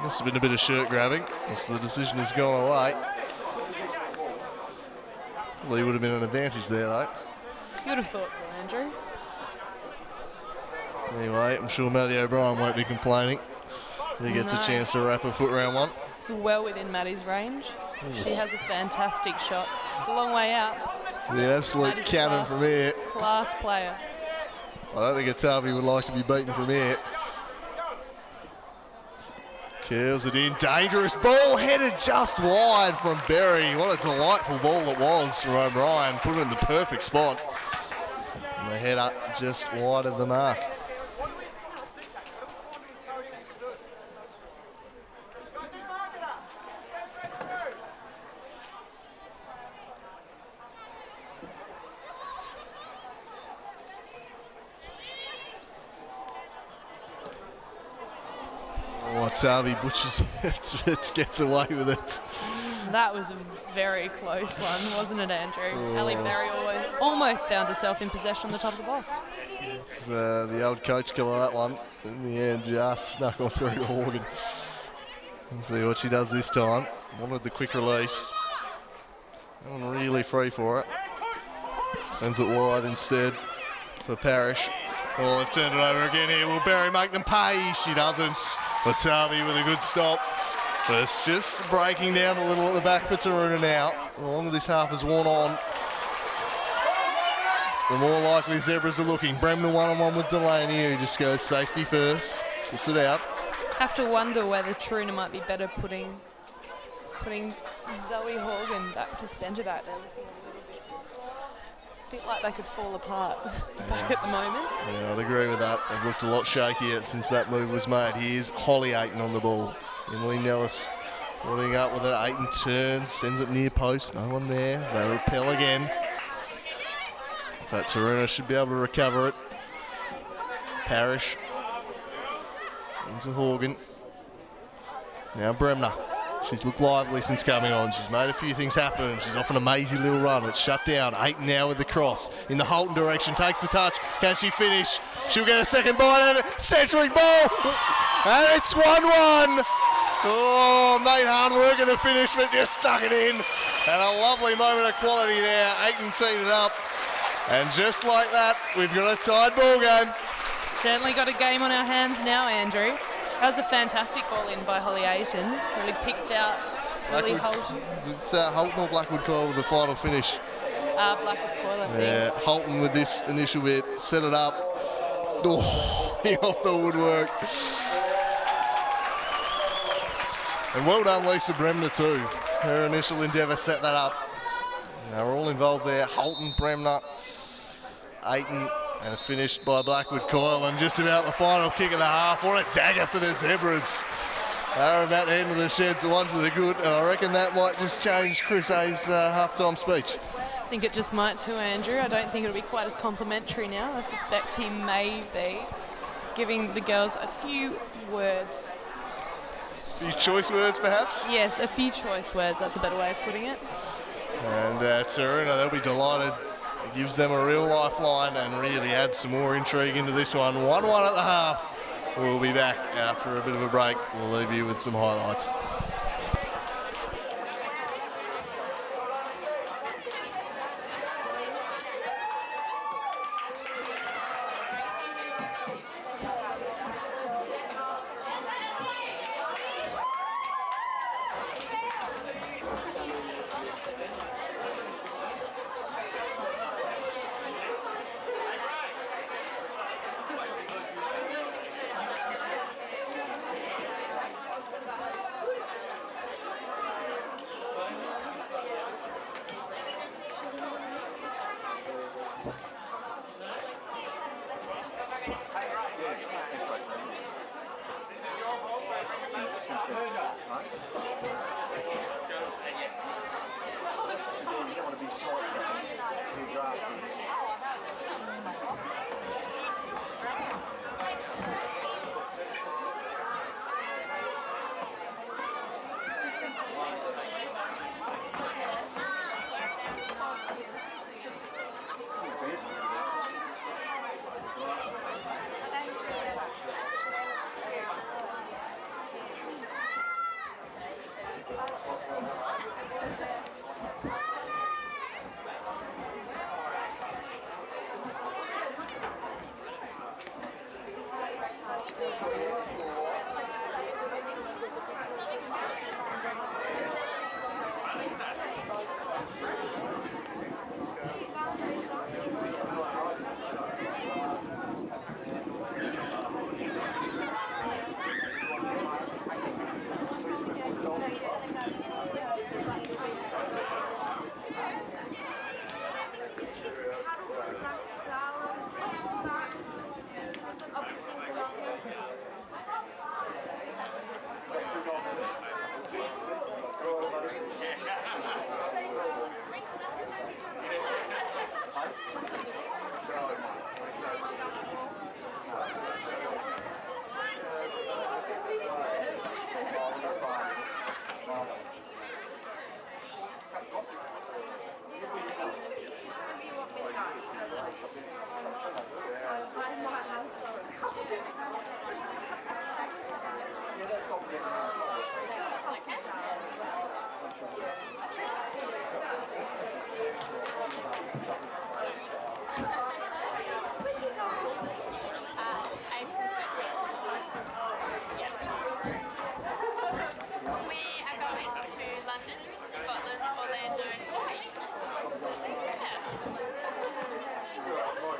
must have been a bit of shirt grabbing. So the decision has gone away. Probably would have been an advantage there though. You would have thought so, Andrew. Anyway, I'm sure Maddie O'Brien won't be complaining. He gets a chance to wrap her foot around one. It's well within Maddie's range. She has a fantastic shot. It's a long way out. Be an absolute Maddie's cannon from here. Class player. I don't think Atavi would like to be beaten from here. Curls it in, dangerous ball, headed just wide from Berry. What a delightful ball it was from O'Brien, put it in the perfect spot. And the header just wide of the mark. Tavi Butchers gets away with it. That was a very close one, wasn't it, Andrew? Ali Berry almost found herself in possession on the top of the box. It's the old coach killer, that one. In the end, just snuck off through to Horgan. We'll see what she does this time. Wanted the quick release. Not really free for it. Sends it wide instead for Parrish. Well, they've turned it over again here. Will Berry make them pay? She doesn't. Latavi with a good stop. But it's just breaking down a little at the back for Taruna now. The longer this half has worn on, the more likely Zebras are looking. Bremner one-on-one with Delaney, who just goes safety first. Puts it out. Have to wonder whether Taruna might be better putting Zoe Horgan back to centre back. They're looking a bit like they could fall apart back at the moment. Yeah, I'd agree with that. They've looked a lot shakier since that move was made. Here's Holly Ayton on the ball. Emily Nellis running up with it. Ayton turns, sends it near post. No one there. They repel again. But Taruna should be able to recover it. Parrish into Horgan. Now Bremner. She's looked lively since coming on. She's made a few things happen. She's off an amazing little run. It's shut down. Ayton now with the cross in the Holton direction. Takes the touch. Can she finish? She'll get a second bite at it. Centering ball. And it's 1-1. Oh, Nate Hahn working the finish, but just stuck it in. And a lovely moment of quality there. Ayton teed it up. And just like that, we've got a tied ball game. Certainly got a game on our hands now, Andrew. That was a fantastic ball in by Holly Ayton. Really picked out Lily Holton. Is it Holton or Blackwood Coyle with the final finish? Blackwood Coyle, I think. Yeah, Holton with this initial bit, set it up. Oh, off the woodwork. And well done Lisa Bremner too. Her initial endeavour set that up. Now we're all involved there. Holton, Bremner, Ayton, and finished by Blackwood Coyle, and just about the final kick of the half. What a dagger for the Zebras. They're about the end of the sheds, the one to the good, and I reckon that might just change Chris A's half-time speech. I think it just might too, Andrew. I don't think it'll be quite as complimentary now. I suspect he may be giving the girls a few words. A few choice words, perhaps? Yes, a few choice words. That's a better way of putting it. And Taruna, they'll be delighted. It gives them a real lifeline and really adds some more intrigue into this one. 1-1 at the half. We'll be back after a bit of a break. We'll leave you with some highlights.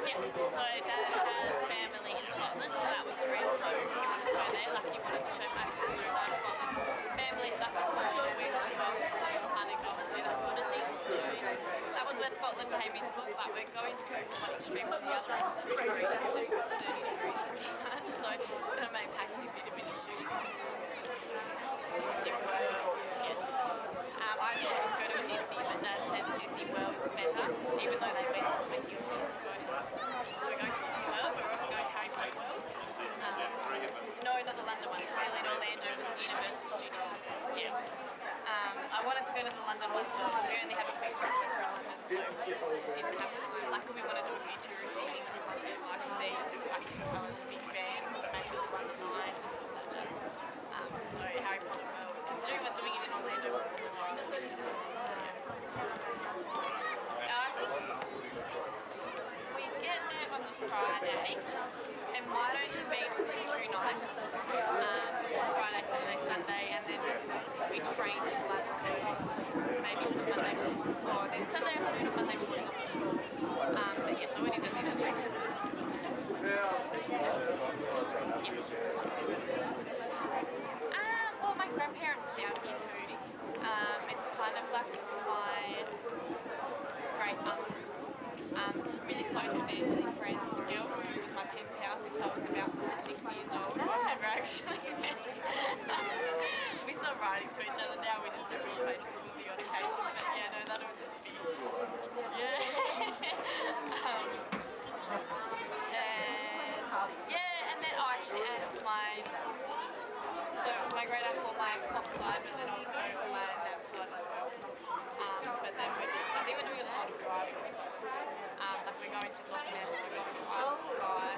Yeah, so Dad has family in Scotland, so that was the reason why he wanted to go there. Like he wanted to show my sister and my Scotland family stuff before we went to hunting go and do that sort of thing. So that was where Scotland came into it, but we're going to go from one extreme to the other end, 2 degrees to 30 degrees pretty much, so it's going to make packing a bit of an issue. Yes. I thought I was going to Disney, but Dad said Disney World's better, even though they went 20 years ago. So we're going to Disney World, but we're also going to Harry Potter World. No, not the London one, still in Orlando with Universal Studios. Yeah. I wanted to go to the London one, but we only have a quick trip for London, so didn't have time. Like we want to do a few touristy things in London, like see Eiffel Tower, Big Ben, maybe the London Eye, just all that jazz. So Harry Potter World, considering we're doing it in Orlando, we get there on the Friday. It might only be 2 nights, Friday, Saturday, Sunday, and then we train in Glasgow, maybe on Monday morning, or this Sunday afternoon or Monday morning, I'm not sure. But yes, I already did that breakfast. Well, my grandparents are down here too. It's kind of like my great uncle. It's really close family, friends, and girls with my pen pal since I was about 6 years old. I've never actually met. We stopped writing to each other now, we just do it on Facebook on the odd occasion, but yeah, no, that'll just be, yeah. And then, oh actually, and my great uncle, my mom's side, but then also my dad's side as well. But then I think we're doing a lot of driving as well. Like we're going to Loch Ness, we're going to Isle of Skye.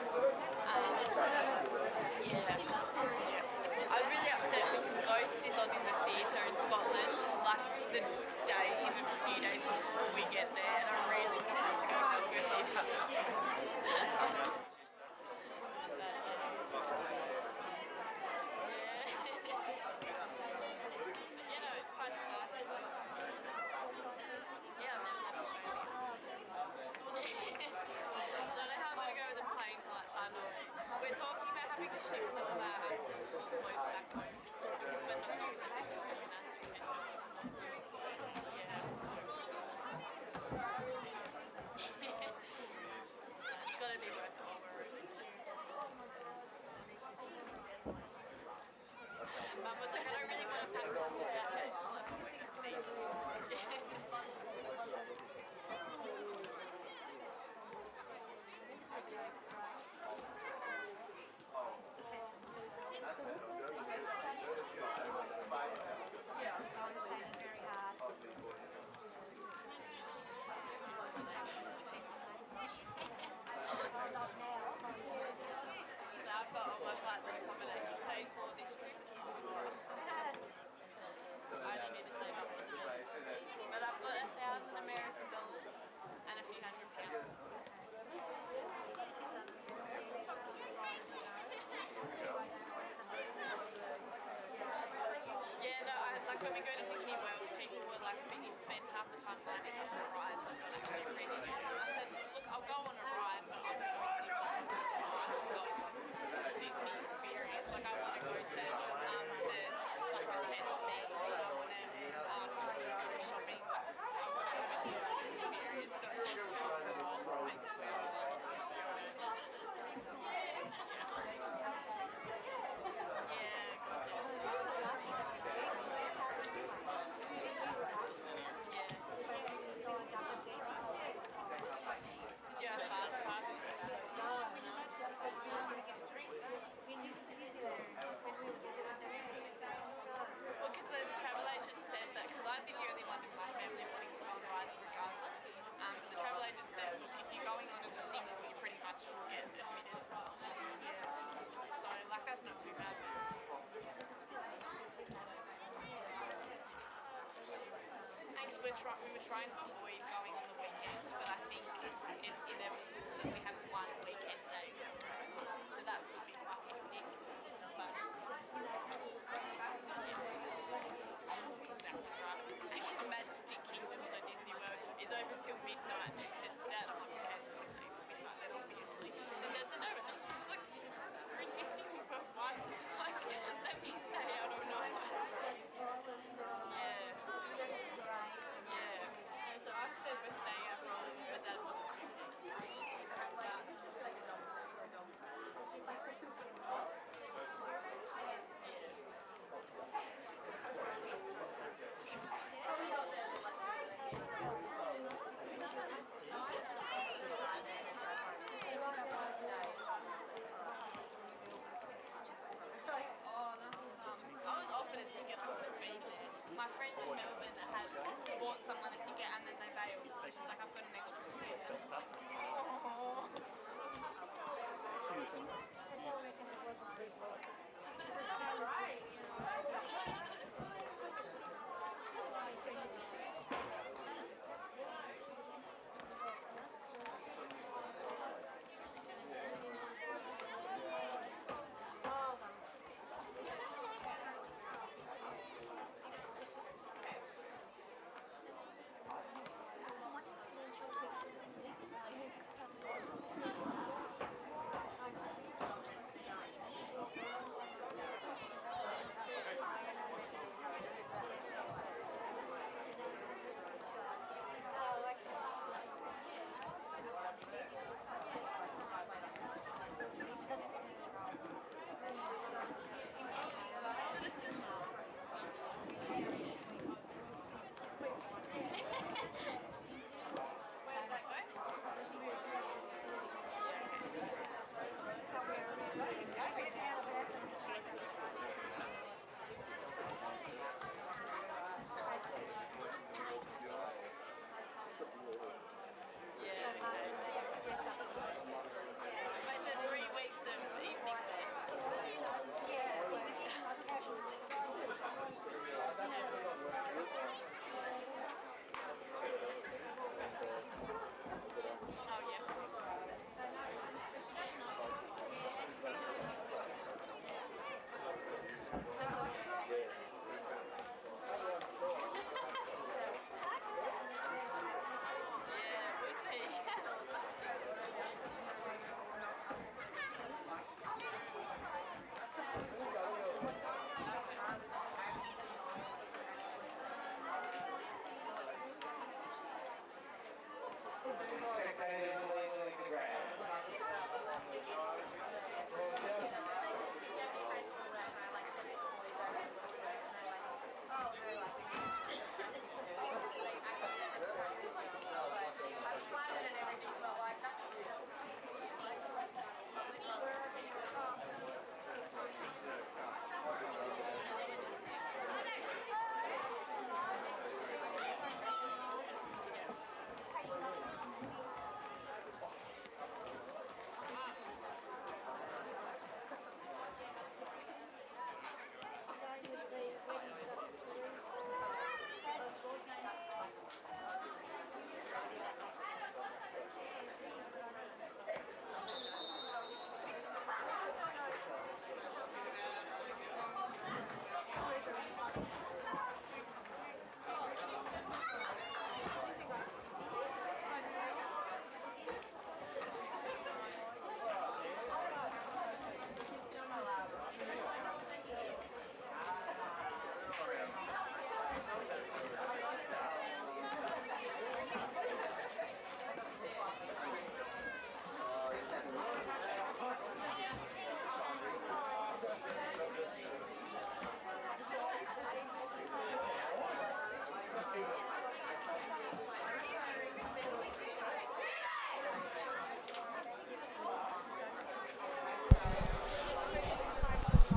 I was really upset because Ghost is on in the theatre in Scotland, like the day, even a few days before we get there, and I really wanted to go to Glasgow theatres. We're talking about having to ship some of our clothes back home because we're not going to have them in our suitcases. It's got to be worth it all. Mum was like, I don't really want to pack the full jackets. I was like, oh, we're going to need them. I've got all my flights and accommodation paid for this trip. I only need to save up for it. But I've got $1,000 American and a few £100. Yeah, no, like when we go to Disney World, people were like, but you spend half the time planning on the rides and not actually reading it. I said, look, I'll go on a ride, but I'm going to Disney experience. Like I want to go to this like a set scene. I want to go shopping. I want to have a Disney experience, not just go on the rides, make sure Did you have fast passes? Well, because the travel agent said that, because I'd be the only one in my family wanting to go on rides regardless. The travel agent said, look, if you're going on as a single, you pretty much will get admitted. So, like, that's not too bad. We were trying to avoid going on the weekend, but I think it's inevitable that we have one weekend day, so that could be quite hectic. But actually, Magic Kingdom, so Disney World, is open till midnight. They said that on the case, so it'll be quite little.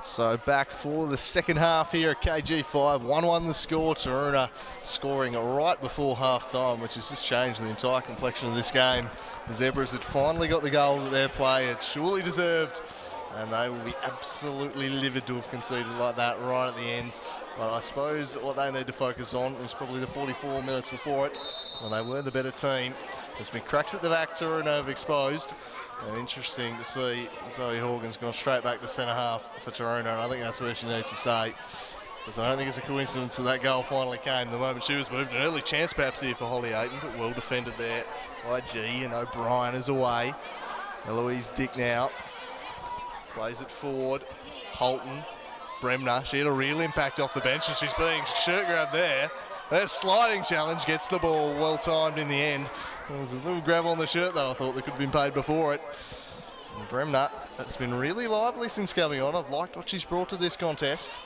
So back for the second half here at KG5. 1-1 the score. Taruna scoring right before half-time, which has just changed the entire complexion of this game. The Zebras had finally got the goal that their play had surely deserved, and they will be absolutely livid to have conceded like that right at the end. But I suppose what they need to focus on is probably the 44 minutes before it, when they were the better team. There's been cracks at the back, Taruna have exposed. And interesting to see Zoe Horgan's gone straight back to centre half for Taruna, and I think that's where she needs to stay. Because I don't think it's a coincidence that goal finally came the moment she was moved. An early chance perhaps here for Holly Ayton, but well defended there by G, and O'Brien is away. Eloise Dick now plays it forward. Holton, Bremner, she had a real impact off the bench, and she's being shirt grabbed there. Their sliding challenge gets the ball well timed in the end. There was a little grab on the shirt though, I thought that could have been paid before it. And Bremner, that's been really lively since coming on. I've liked what she's brought to this contest.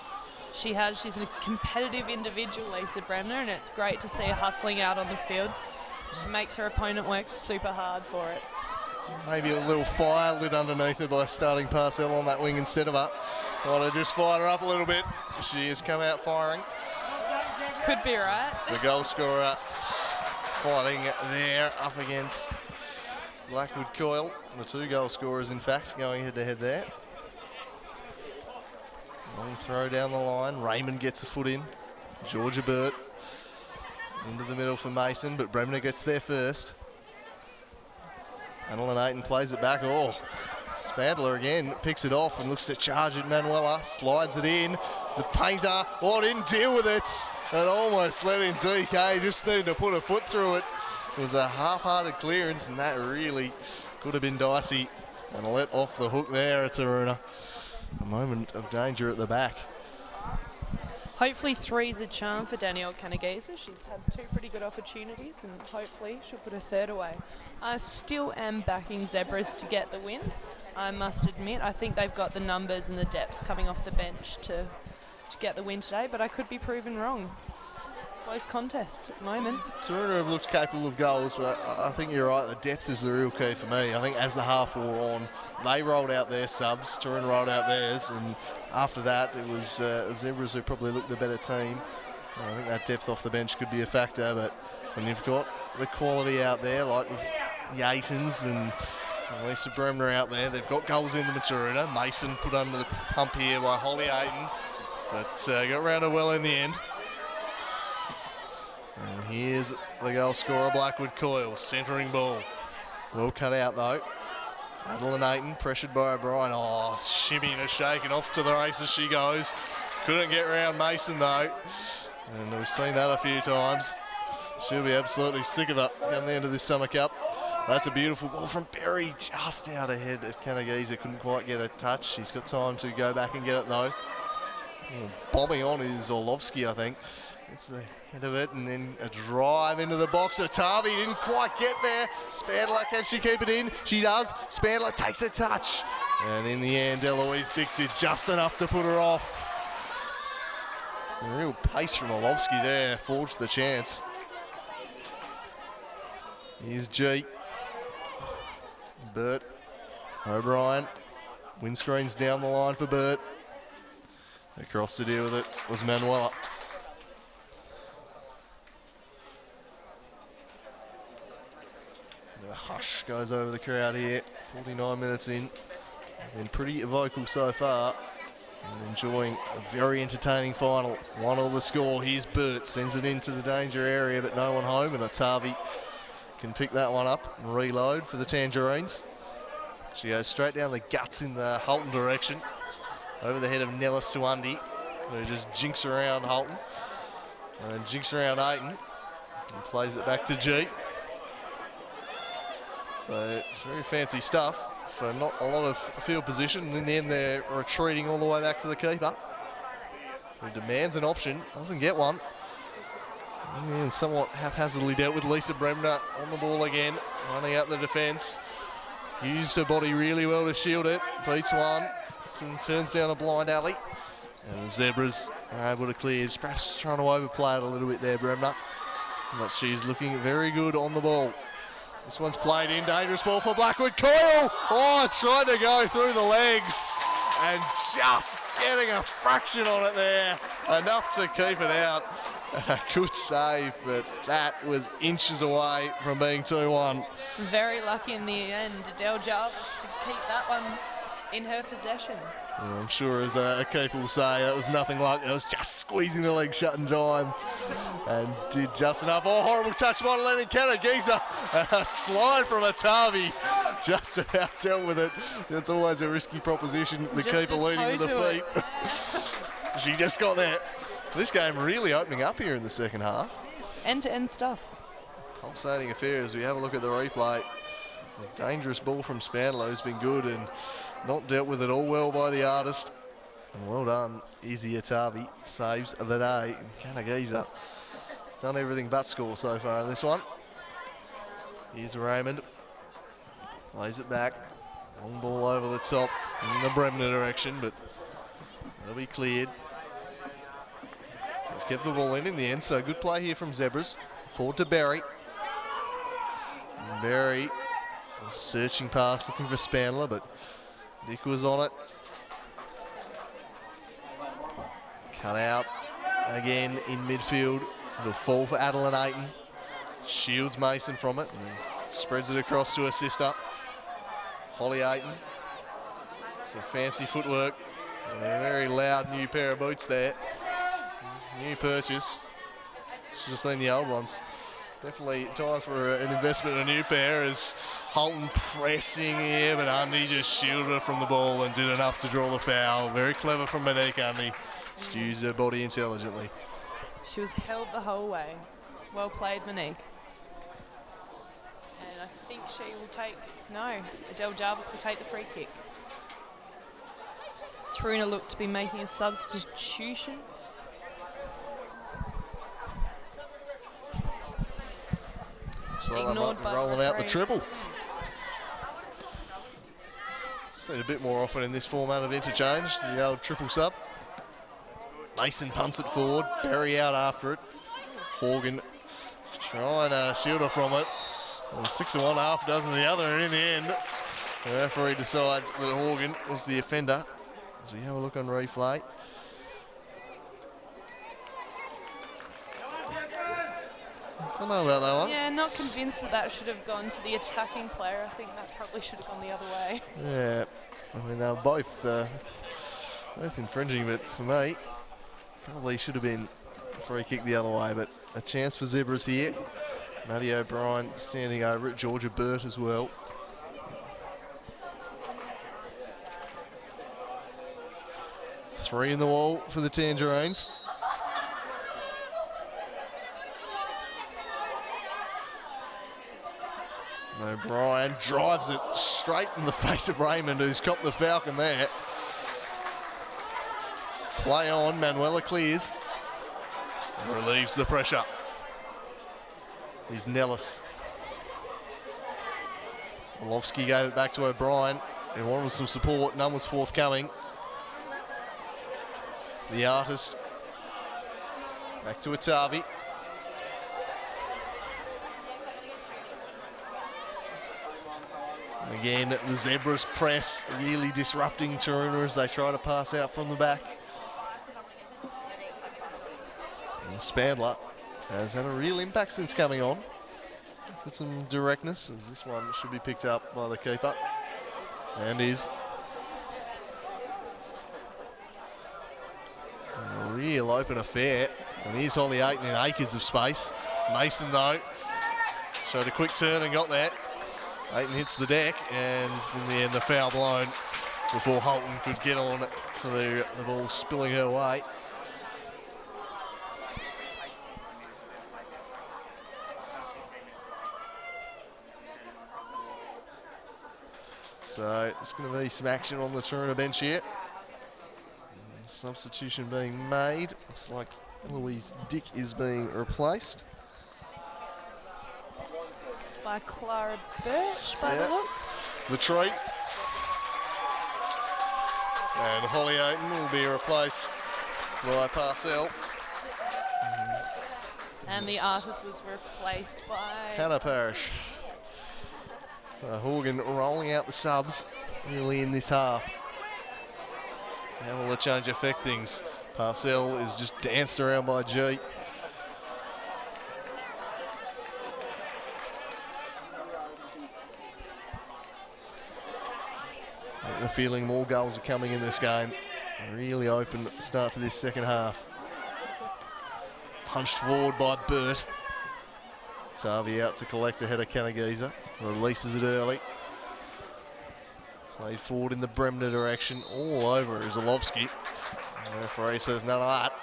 She has. She's a competitive individual, Lisa Bremner, and it's great to see her hustling out on the field. She makes her opponent work super hard for it. Maybe a little fire lit underneath her by starting Parcell on that wing instead of up. Might have just fired her up a little bit. She has come out firing. Could be right. The goal scorer fighting there up against Blackwood Coyle. The two goal scorers, in fact, going head-to-head there. Long throw down the line. Raymond gets a foot in. Georgia Burt into the middle for Mason, but Bremner gets there first. Adeline Ayton plays it back. Oh, Spandler again picks it off and looks to charge it. Manuela slides it in. The painter, didn't deal with it. And almost let in DK, just needed to put a foot through it. It was a half-hearted clearance, and that really could have been dicey. And let off the hook there at Taruna. A moment of danger at the back. Hopefully three's a charm for Danielle Canagesa. She's had two pretty good opportunities, and hopefully she'll put a third away. I still am backing Zebras to get the win. I must admit, I think they've got the numbers and the depth coming off the bench to get the win today, but I could be proven wrong. It's a close contest at the moment. Taruna have looked capable of goals, but I think you're right, the depth is the real key for me. I think as the half wore on, they rolled out their subs, Taruna rolled out theirs, and after that it was Zebras who probably looked the better team. And I think that depth off the bench could be a factor, but when you've got the quality out there, like with the Aytons and Lisa Bremner out there, they've got goals in the Taruna. Mason put under the pump here by Holly Ayton, but got round her well in the end. And here's the goal scorer, Blackwood Coyle, centering ball. Well cut out though. Adeline Ayton pressured by O'Brien. Shimmying and shaking off to the races she goes. Couldn't get round Mason though. And we've seen that a few times. She'll be absolutely sick of it come the end of this Summer Cup. That's a beautiful ball from Berry, just out ahead of Canagesa. Couldn't quite get a touch. She's got time to go back and get it though. Bombing on is Orlovsky, I think. It's the head of it, and then a drive into the box. Otavi didn't quite get there. Spandler, can she keep it in? She does. Spandler takes a touch. And in the end, Eloise Dick did just enough to put her off. A real pace from Orlovsky there, forged the chance. Here's G. Burt. O'Brien. Windscreen's down the line for Burt. Across to deal with it was Manuela. A hush goes over the crowd here. 49 minutes in. Been pretty vocal so far. And enjoying a very entertaining final. 1-1 the score. Here's Burt. Sends it into the danger area, but no one home. And Otavi can pick that one up and reload for the Tangerines. She goes straight down the guts in the Holton direction. Over the head of Nella Suandi, who just jinks around Holton. And then jinks around Ayton. And plays it back to G. So it's very fancy stuff for not a lot of field position. And in the end, they're retreating all the way back to the keeper, who demands an option, doesn't get one. And then somewhat haphazardly dealt with Lisa Bremner on the ball again, running out the defence. Used her body really well to shield it. Beats one and turns down a blind alley. And the Zebras are able to clear. Just perhaps trying to overplay it a little bit there, Bremner. But she's looking very good on the ball. This one's played in, dangerous ball for Blackwood Coyle. It's trying to go through the legs. and just getting a fraction on it there, enough to keep it out. And a good save, but that was inches away from being 2-1. Very lucky in the end, Adele Jarvis, to keep that one in her possession. Yeah, I'm sure, as a keeper will say, that was nothing like it. It was just squeezing the leg shut in time, and did just enough. Oh, horrible touch by Lennon Kanagiza, and a slide from Atavi. Just about dealt with it. That's always a risky proposition. The keeper leading with the feet. She just got there. This game really opening up here in the second half. End-to-end stuff. Pulsating affair as we have a look at the replay. A dangerous ball from Spandler has been good and not dealt with it all well by the artist. And well done, Izzy Atavi saves the day. And Kanagiza has done everything but score so far in this one. Here's Raymond. Plays it back. Long ball over the top in the Bremner direction, but it'll be cleared. They've kept the ball in the end, so good play here from Zebras. Forward to Berry. And Berry searching past, looking for Spandler, but Nick was on it. Cut out again in midfield. It'll fall for Adeline Ayton. Shields Mason from it and then spreads it across to her sister, Holly Ayton. Some fancy footwork. A very loud new pair of boots there. New purchase. Should have seen the old ones. Definitely time for an investment in a new pair, as Holton pressing here, but Undy just shielded her from the ball and did enough to draw the foul. Very clever from Monique Undy. Just used her body intelligently. She was held the whole way. Well played, Monique. And I think she will take, no, Adele Jarvis will take the free kick. Taruna looked to be making a substitution. So they might be rolling out the triple. Seen a bit more often in this format of interchange, the old triple sub. Mason punts it forward, Berry out after it. Horgan trying to shield her from it. Well, 6 of one, half dozen of the other, and in the end, the referee decides that Horgan was the offender. As we have a look on replay. I don't know about that one. Yeah, not convinced that that should have gone to the attacking player. I think that probably should have gone the other way. Yeah, I mean, they were both infringing, but for me, probably should have been a free kick the other way, but a chance for Zebras here. Maddie O'Brien standing over it, Georgia Burt as well. Three in the wall for the Tangerines. O'Brien drives it straight in the face of Raymond, who's copped the Falcon there. Play on, Manuela clears. Relieves the pressure. Here's Nellis. Orlovsky gave it back to O'Brien. He wanted some support, none was forthcoming. The artist. Back to Atavi. And again, the Zebras press, really disrupting Taruna as they try to pass out from the back. And Spandler has had a real impact since coming on. For some directness, as this one should be picked up by the keeper. And is. A real open affair. And here's Holly Ayton in acres of space. Mason, though, showed a quick turn and got that. Ayton hits the deck, and in the end, the foul blown before Holton could get on to the ball spilling her way. So it's going to be some action on the Taruna bench here. Substitution being made. Looks like Eloise Dick is being replaced. By Clara Birch, by the looks. The treat. And Holly Ayton will be replaced by Parcell. And the artist was replaced by Hannah Parrish. So Horgan rolling out the subs early in this half. How will the change affect things? Parcell is just danced around by G. I get the feeling more goals are coming in this game. Really open start to this second half. Punched forward by Burt. Tavi out to collect ahead of Kanagisa. Releases it early. Played forward in the Bremner direction. All over Uzilovsky. The referee says none of that.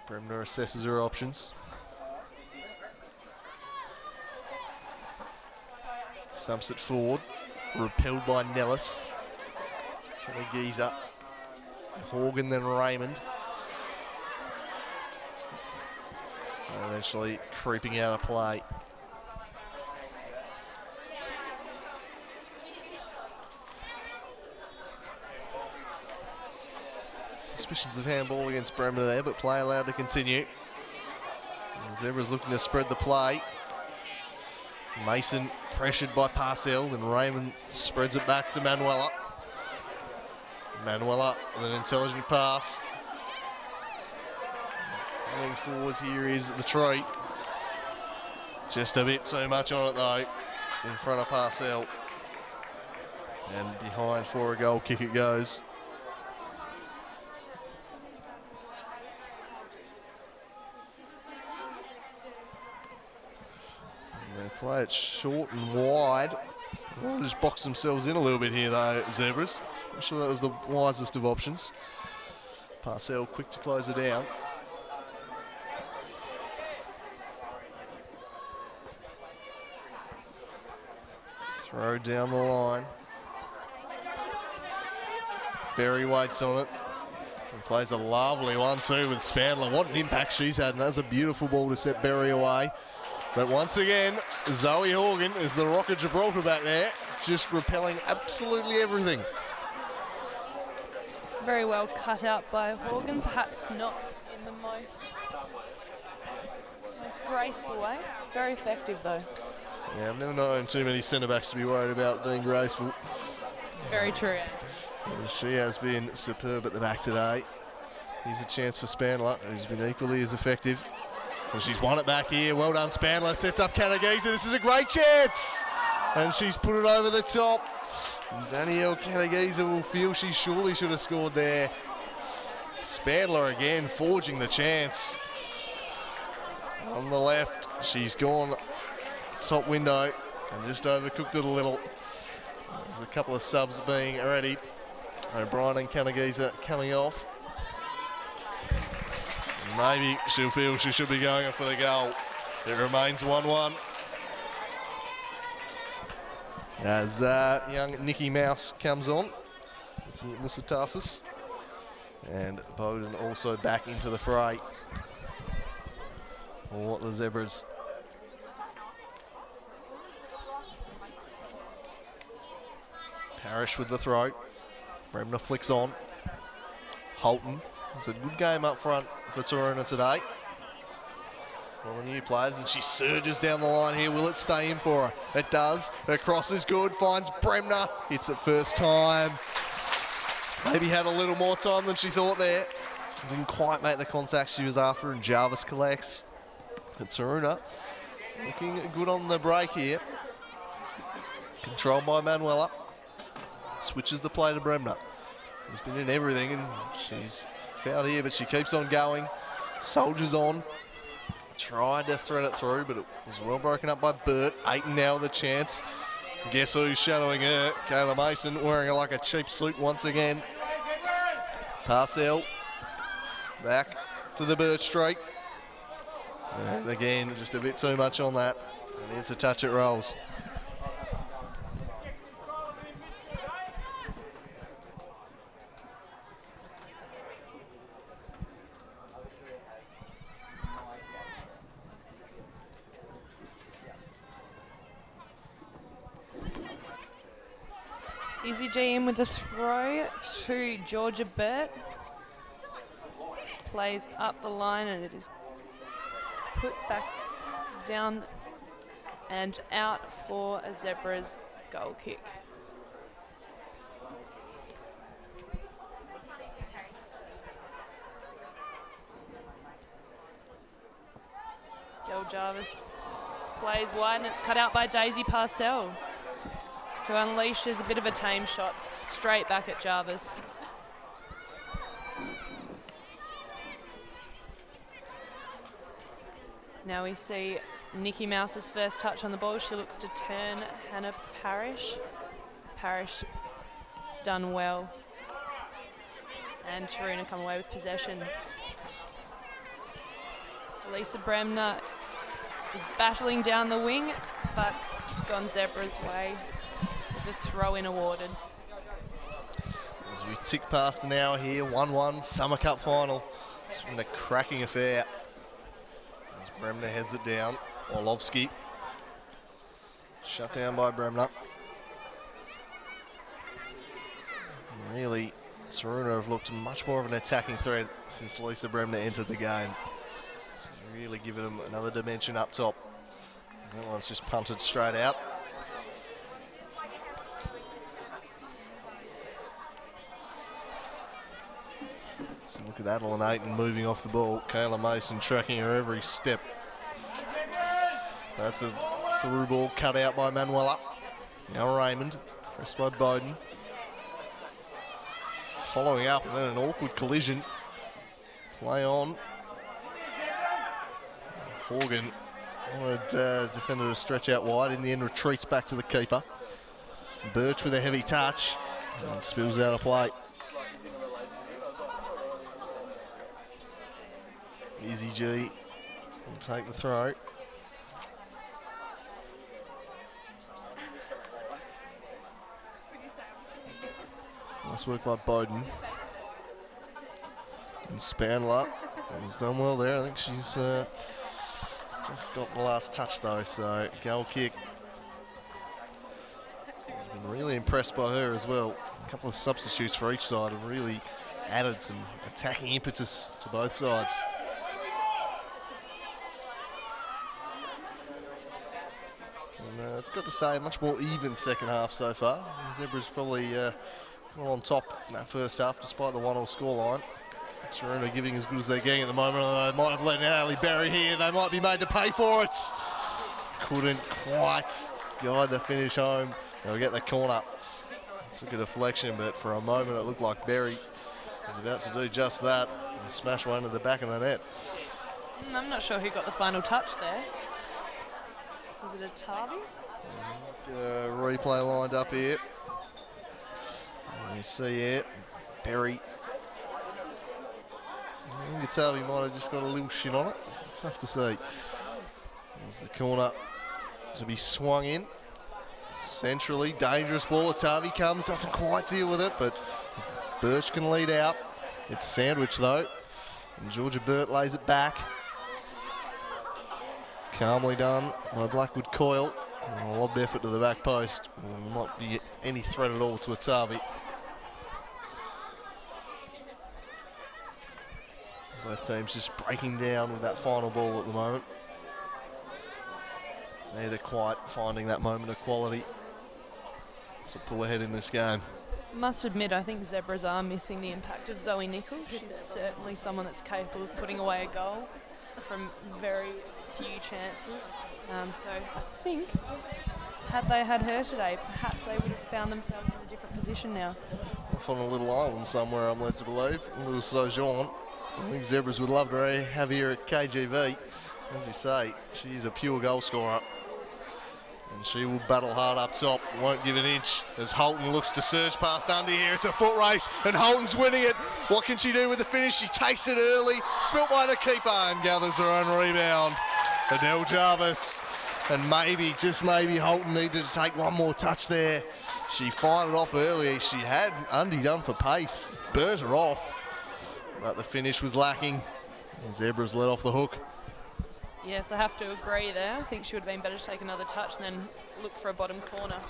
Bremner assesses her options. Thumps it forward. Repelled by Nellis. Kanagisa. Horgan, then Raymond. Eventually creeping out of play. Suspicions of handball against Bremner there, but play allowed to continue. And the Zebras looking to spread the play. Mason pressured by Parcell, and Raymond spreads it back to Manuela. Manuela with an intelligent pass. Coming forwards here is the treat. Just a bit too much on it though, in front of Parcell. And behind for a goal kick it goes. And they play it short and wide. Well, just box themselves in a little bit here though, Zebras. I'm sure that was the wisest of options. Parcell quick to close it down. Throw down the line. Berry waits on it. And plays a lovely 1-2 with Spandler. What an impact she's had, and that's a beautiful ball to set Berry away. But once again, Zoe Horgan is the Rock of Gibraltar back there, just repelling absolutely everything. Very well cut out by Horgan, perhaps not in the most graceful way. Very effective though. Yeah, I've never known too many centre-backs to be worried about being graceful. Very true. And she has been superb at the back today. Here's a chance for Spandler, who's been equally as effective. And she's won it back here. Well done, Spandler. Sets up Kanagisa. This is a great chance. And she's put it over the top. Danielle Kanagisa will feel she surely should have scored there. Spandler again forging the chance. On the left, she's gone top window and just overcooked it a little. There's a couple of subs being ready. O'Brien and Kanagisa coming off. Maybe she'll feel she should be going for the goal. It remains 1-1. As young Nikki Mouse comes on. Nikki Musatasis. And Bowden also back into the fray for the Zebras. Parrish with the throw. Bremner flicks on. Holton. It's a good game up front for Taruna today. Well, the new players, and she surges down the line here. Will it stay in for her? It does. Her cross is good. Finds Bremner. Hits it first time. Maybe had a little more time than she thought there. Didn't quite make the contact she was after, and Jarvis collects. But Taruna looking good on the break here. Controlled by Manuela. Switches the play to Bremner. He's been in everything, and she's fouled here, but she keeps on going. Soldiers on. Tried to thread it through, but it was well broken up by Burt. Aiton now with a chance. Guess who's shadowing her? Kayla Mason wearing like a cheap suit once again. Parcell back to the Burt streak. And again, just a bit too much on that. And into touch it rolls. Izzy G in with the throw to Georgia Burt. Plays up the line and it is put back down and out for a Zebra's goal kick. Del Jarvis plays wide, and it's cut out by Daisy Parcell, who unleashes a bit of a tame shot straight back at Jarvis. Now we see Nikki Mouse's first touch on the ball. She looks to turn Hannah Parrish. Parrish has done well. And Taruna come away with possession. Lisa Bremner is battling down the wing, but it's gone Zebra's way. The throw-in awarded. As we tick past an hour here, 1-1 Summer Cup final. It's been a cracking affair. As Bremner heads it down. Orlovsky. Shut down by Bremner. Really, Taruna have looked much more of an attacking threat since Lisa Bremner entered the game. She's really given them another dimension up top. That one's just punted straight out. So look at Adeline Ayton moving off the ball. Kayla Mason tracking her every step. That's a through ball cut out by Manuela. Now Raymond, pressed by Bowden. Following up, and then an awkward collision. Play on. Horgan wanted defender to stretch out wide. In the end, retreats back to the keeper. Birch with a heavy touch and spills out a play. Izzy G will take the throw. Nice work by Bowden. And Spandler has done well there. I think she's just got the last touch though, so goal kick. I've been really impressed by her as well. A couple of substitutes for each side have really added some attacking impetus to both sides. And I've got to say, a much more even second half so far. Zebra's probably well on top in that first half, despite the 1-1 scoreline. Taruna giving as good as they're getting at the moment, although they might have let Ali Berry here. They might be made to pay for it. Couldn't quite guide the finish home. They'll get the corner. Took a deflection, but for a moment it looked like Berry was about to do just that and smash one into the back of the net. I'm not sure who got the final touch there. Was it a Tavi? Replay lined up here. You see it, Berry. I think Tavi might have just got a little shit on it. Tough to see. There's the corner to be swung in. Centrally, dangerous ball. Tavi comes, doesn't quite deal with it, but Birch can lead out. It's sandwich though, and Georgia Burt lays it back. Calmly done by Blackwood Coyle. And a lobbed effort to the back post. Will not be any threat at all to Atavi. Both teams just breaking down with that final ball at the moment. Neither quite finding that moment of quality to pull ahead in this game. Must admit, I think Zebras are missing the impact of Zoe Nichols. She's certainly someone that's capable of putting away a goal from very few chances. So I think, had they had her today, perhaps they would have found themselves in a different position now. Off on a little island somewhere, I'm led to believe. A little sojourn. I think Zebras would love to have here at KGV. As you say, she is a pure goal scorer. And she will battle hard up top, won't give an inch as Holton looks to surge past Undy here. It's a foot race and Holton's winning it. What can she do with the finish? She takes it early, spilt by the keeper and gathers her own rebound. Adele Jarvis, and maybe, just maybe, Holton needed to take one more touch there. She fired it off early. She had Undy done for pace, burnt her off, but the finish was lacking. Zebras let off the hook. Yes, I have to agree there. I think she would have been better to take another touch and then look for a bottom corner.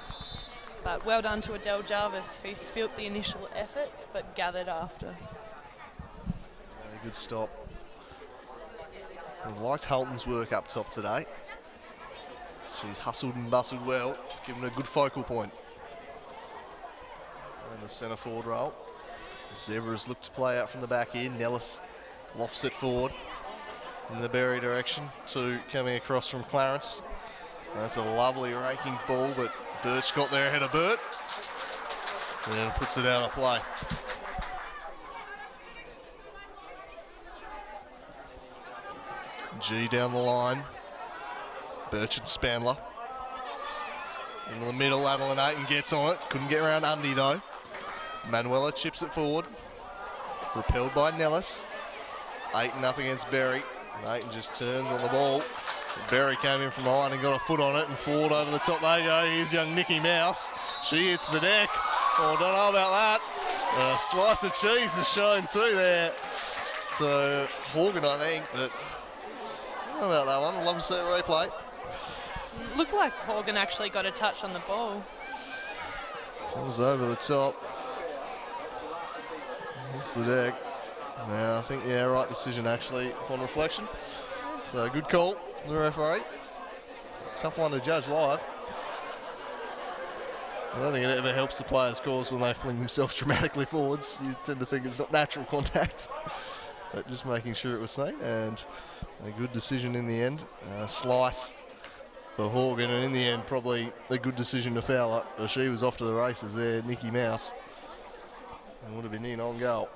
But well done to Adele Jarvis, who spilt the initial effort but gathered after. Very good stop. I've liked Holton's work up top today. She's hustled and bustled well, given a good focal point. And the centre forward role. The Zebras look to play out from the back here. Nellis lofts it forward. in the Berry direction. 2 coming across from Clarence. That's a lovely raking ball, but Birch got there ahead of Burt. And puts it out of play. G down the line. Birch and Spandler. In the middle, Adeline Ayton gets on it. Couldn't get around Undy though. Manuela chips it forward. Repelled by Nellis. Ayton up against Berry. And Ayton just turns on the ball. Berry came in from behind and got a foot on it and forward over the top. There you go. Here's young Nikki Mouse. She hits the deck. Oh, I don't know about that. A slice of cheese is shown too there. So Horgan, I think, but I don't know about that one. I'd love to see a replay. Looked like Horgan actually got a touch on the ball. Comes over the top. Hits the deck. Yeah, I think, yeah, right decision actually upon reflection. So good call from the referee. Tough one to judge live. I don't think it ever helps the players' cause when they fling themselves dramatically forwards. You tend to think it's not natural contact. But just making sure it was seen, and a good decision in the end. Slice for Horgan, and in the end probably a good decision to foul up. She was off to the races there, Nikki Mouse. And would have been in on goal.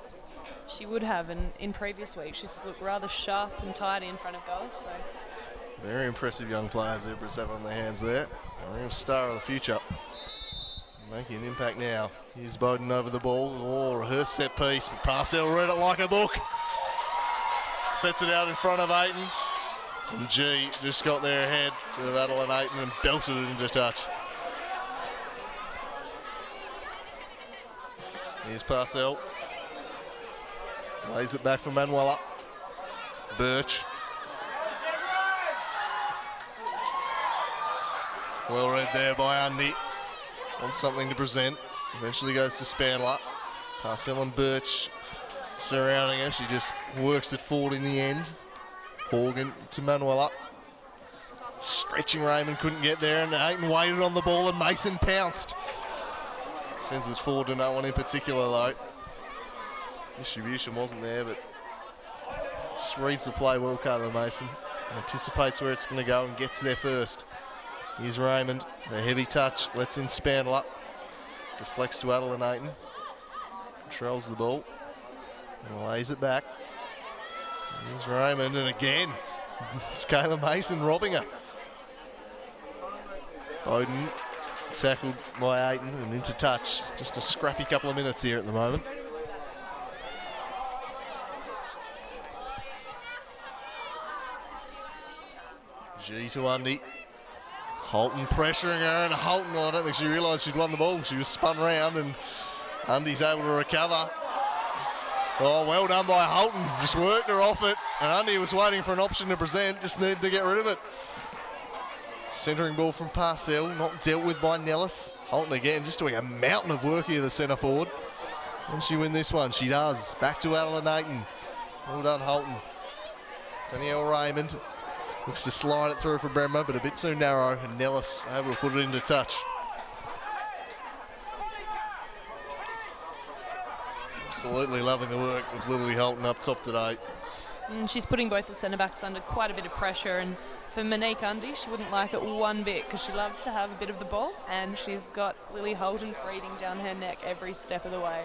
She would have, and in previous weeks she's looked rather sharp and tidy in front of goal. So very impressive young players Zebras have on their hands there. A real star of the future. Making an impact now. Here's Bowden over the ball. Oh, her set piece. Parcell read it like a book. Sets it out in front of Ayton. And G just got there ahead of Adeline Ayton and belted it into touch. Here's Parcell. Lays it back for Manuela. Birch. Well read there by Undy. Wants something to present. Eventually goes to Spandler. Parcell and Birch surrounding her. She just works it forward in the end. Horgan to Manuela. Stretching Raymond, couldn't get there, and Ayton waited on the ball and Mason pounced. Sends it forward to no one in particular though. Distribution wasn't there, but just reads the play well, Kayla Mason. Anticipates where it's going to go and gets there first. Here's Raymond, a heavy touch, lets in Spandler. Deflects to Adeline Ayton. Controls the ball. And lays it back. Here's Raymond, and again, it's Kayla Mason robbing her. Bowden tackled by Ayton and into touch. Just a scrappy couple of minutes here at the moment. G to Undy. Holton pressuring her, and Holton, I don't think she realised she'd won the ball. She was spun round, and Undy's able to recover. Oh, well done by Holton. Just worked her off it, and Undy was waiting for an option to present, just needed to get rid of it. Centering ball from Parcell, not dealt with by Nellis. Holton again, just doing a mountain of work here, the centre forward. Can she win this one? She does. Back to Adeline Ayton. Well done, Holton. Danielle Raymond looks to slide it through for Bremmer, but a bit too narrow, and Nellis able to put it into touch. Absolutely loving the work of Lily Holton up top today. She's putting both the centre-backs under quite a bit of pressure, and for Monique Undy, she wouldn't like it one bit because she loves to have a bit of the ball, and she's got Lily Holton breathing down her neck every step of the way.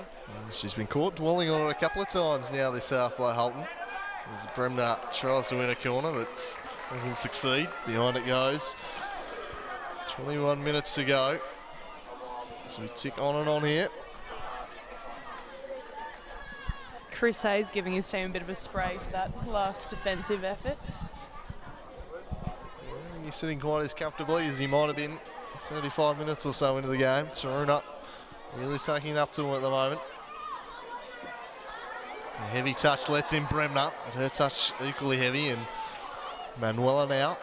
She's been caught dwelling on it a couple of times now this half by Holton. As Bremner tries to win a corner, but doesn't succeed. Behind it goes. 21 minutes to go. So we tick on and on here. Chris Hayes giving his team a bit of a spray for that last defensive effort. He's sitting quite as comfortably as he might have been 35 minutes or so into the game. Taruna really taking it up to him at the moment. A heavy touch lets in Bremner, but her touch equally heavy, and Manuela now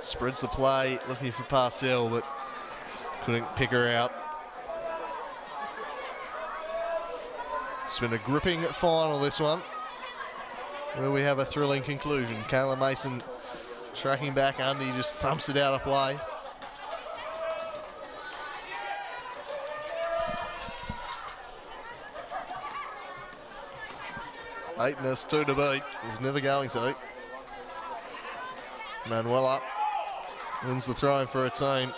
spreads the play, looking for Parcell, but couldn't pick her out. It's been a gripping final, this one, where we have a thrilling conclusion. Kayla Mason tracking back, Undy just thumps it out of play. Aiton has 2 to beat. He's never going to. Manuela wins the throw-in for her team.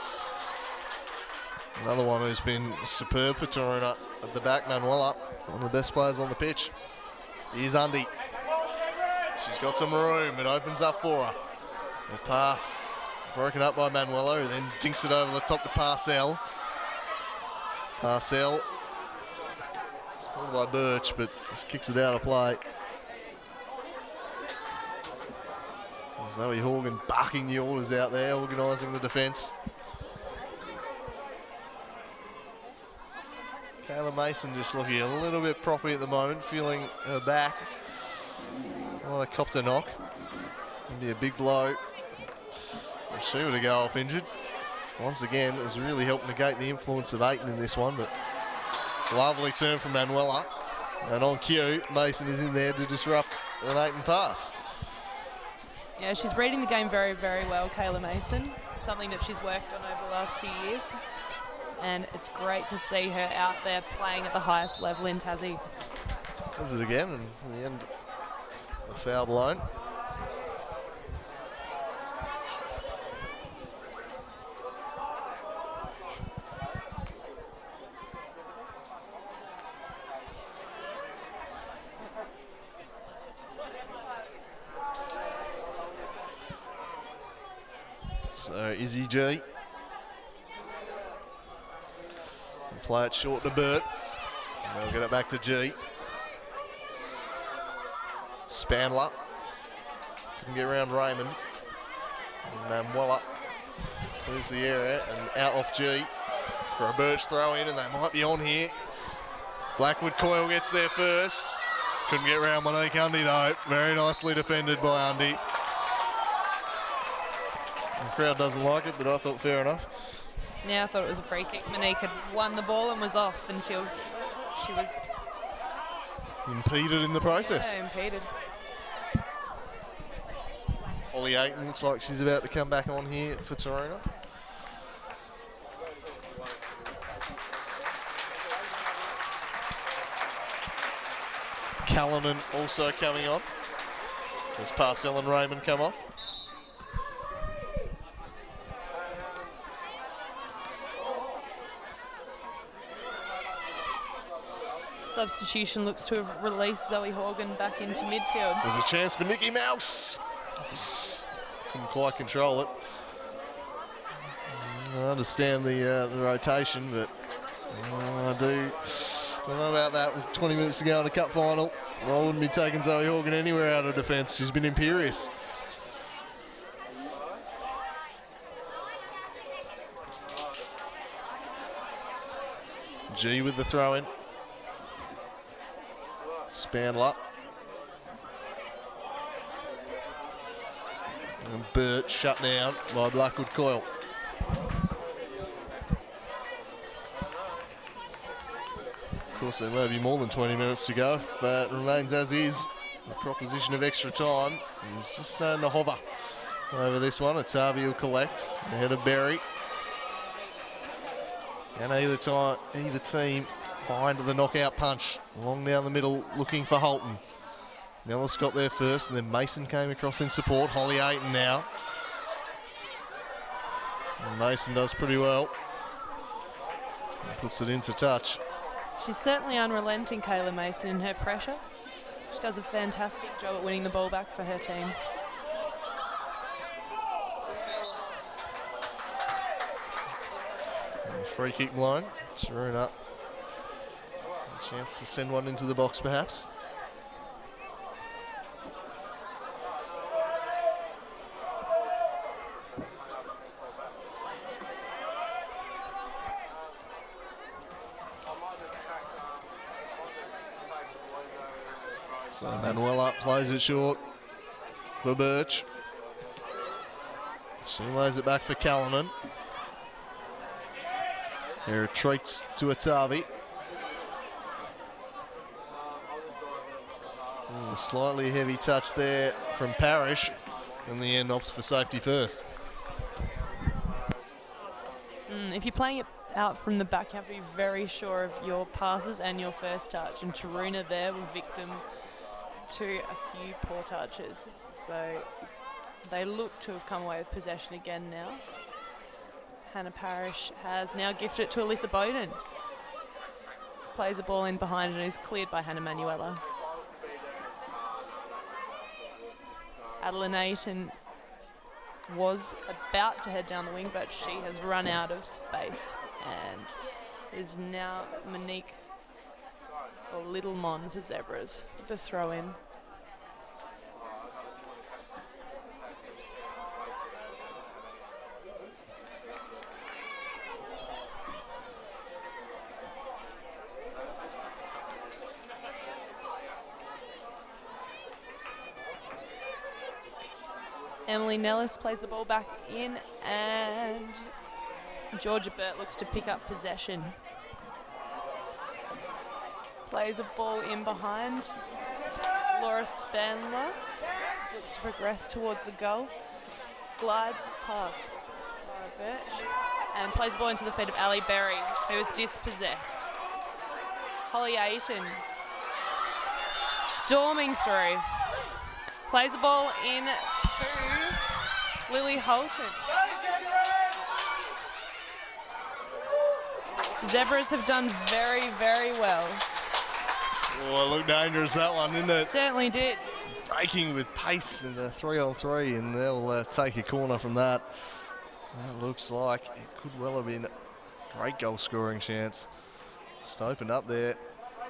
Another one who's been superb for Toruna at the back, Manuela, one of the best players on the pitch. Here's Undy. She's got some room. It opens up for her. The pass broken up by Manuela, who then dinks it over the top to Parcell. Parcell, scored by Birch, but just kicks it out of play. Zoe Horgan barking the orders out there, organising the defence. Kayla Mason just looking a little bit proppy at the moment, feeling her back. Might have copped a knock. It'd be a big blow. She would have go off injured. Once again, it was really helped negate the influence of Aiton in this one, but lovely turn from Manuela. And on cue, Mason is in there to disrupt an Aiton pass. Yeah, she's reading the game very, very well, Kayla Mason. Something that she's worked on over the last few years. And it's great to see her out there playing at the highest level in Tassie. Does it again, and in the end, the foul blown. So Izzy G. Play it short to Burt. And they'll get it back to G. Spandler. Couldn't get around Raymond. And Manuela clears the area and out off G for a Birch throw in, and they might be on here. Blackwood Coyle gets there first. Couldn't get around Monique Undy though. Very nicely defended by Undy. The crowd doesn't like it, but I thought fair enough. Yeah, I thought it was a free kick. Monique had won the ball and was off until she was impeded in the process. Yeah, impeded. Holly Aiton looks like she's about to come back on here for Toruna. Callanan also coming on as Parcell and Raymond come off. Substitution looks to have released Zoe Horgan back into midfield. There's a chance for Nikki Mouse. Couldn't quite control it. I understand the rotation, but I don't know about that with 20 minutes to go in a cup final. I wouldn't be taking Zoe Horgan anywhere out of defence. She's been imperious. G with the throw in. Spandler. And Burt shut down by Blackwood Coyle. Of course, there may be more than 20 minutes to go. If it remains as is, the proposition of extra time is just starting to hover over this one. Atavi will collect ahead of Berry. And either team find the knockout punch. Long down the middle, looking for Holton. Nellis got there first, and then Mason came across in support. Holly Aiton now. And Mason does pretty well. And puts it into touch. She's certainly unrelenting, Kayla Mason, in her pressure. She does a fantastic job at winning the ball back for her team. And free kick blown. Toruna. A chance to send one into the box, perhaps. So Manuela plays it short for Birch. She lays it back for Callanan. He retreats to Atavi. Slightly heavy touch there from Parrish. In the end, opts for safety first. If you're playing it out from the back, you have to be very sure of your passes and your first touch. And Toruna there were victim to a few poor touches. So they look to have come away with possession again now. Hannah Parrish has now gifted it to Alyssa Bowden. Plays a ball in behind and is cleared by Hannah Manuela. Adeline Ayton was about to head down the wing, but she has run out of space and is now Monique or Little Mon for Zebras, the throw in. Emily Nellis plays the ball back in, and Georgia Burt looks to pick up possession. Plays a ball in behind. Laura Spanler looks to progress towards the goal. Glides past Laura Birch and plays the ball into the feet of Ali Berry, who is dispossessed. Holly Ayton storming through. Plays the ball in to Lily Holton. Zebras have done very, very well. Oh, it looked dangerous, that one, didn't it? Certainly did. Breaking with pace in the 3-on-3, and they'll take a corner from that. That looks like it could well have been a great goal scoring chance. Just opened up there,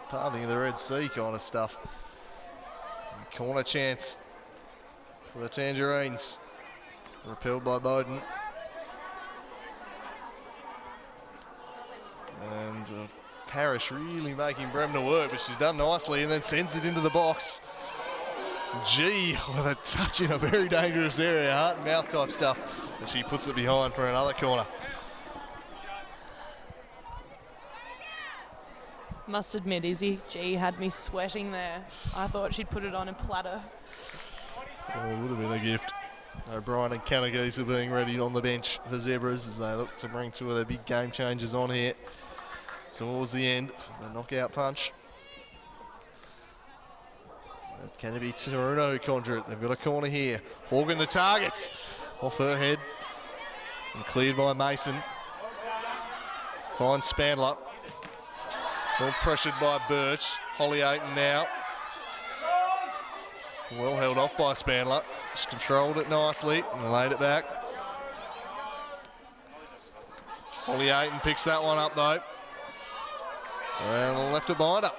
parting of the Red Sea kind of stuff. Corner chance for the Tangerines. Repelled by Bowden. And Parrish really making Bremner work, but she's done nicely and then sends it into the box. G with a touch in a very dangerous area, heart and mouth type stuff, and she puts it behind for another corner. Must admit, Izzy, G had me sweating there. I thought she'd put it on a platter. Oh, it would have been a gift. O'Brien and Kanagis are being ready on the bench for Zebras as they look to bring two of their big game changers on here towards the end for the knockout punch. Can it be Taruna who conjure it? They've got a corner here. Horgan the target. Off her head. And cleared by Mason. Finds Spandler. All pressured by Birch. Holly Ayton now. Well held off by Spandler. Just controlled it nicely and laid it back. Holly Ayton picks that one up though. And left it behind her.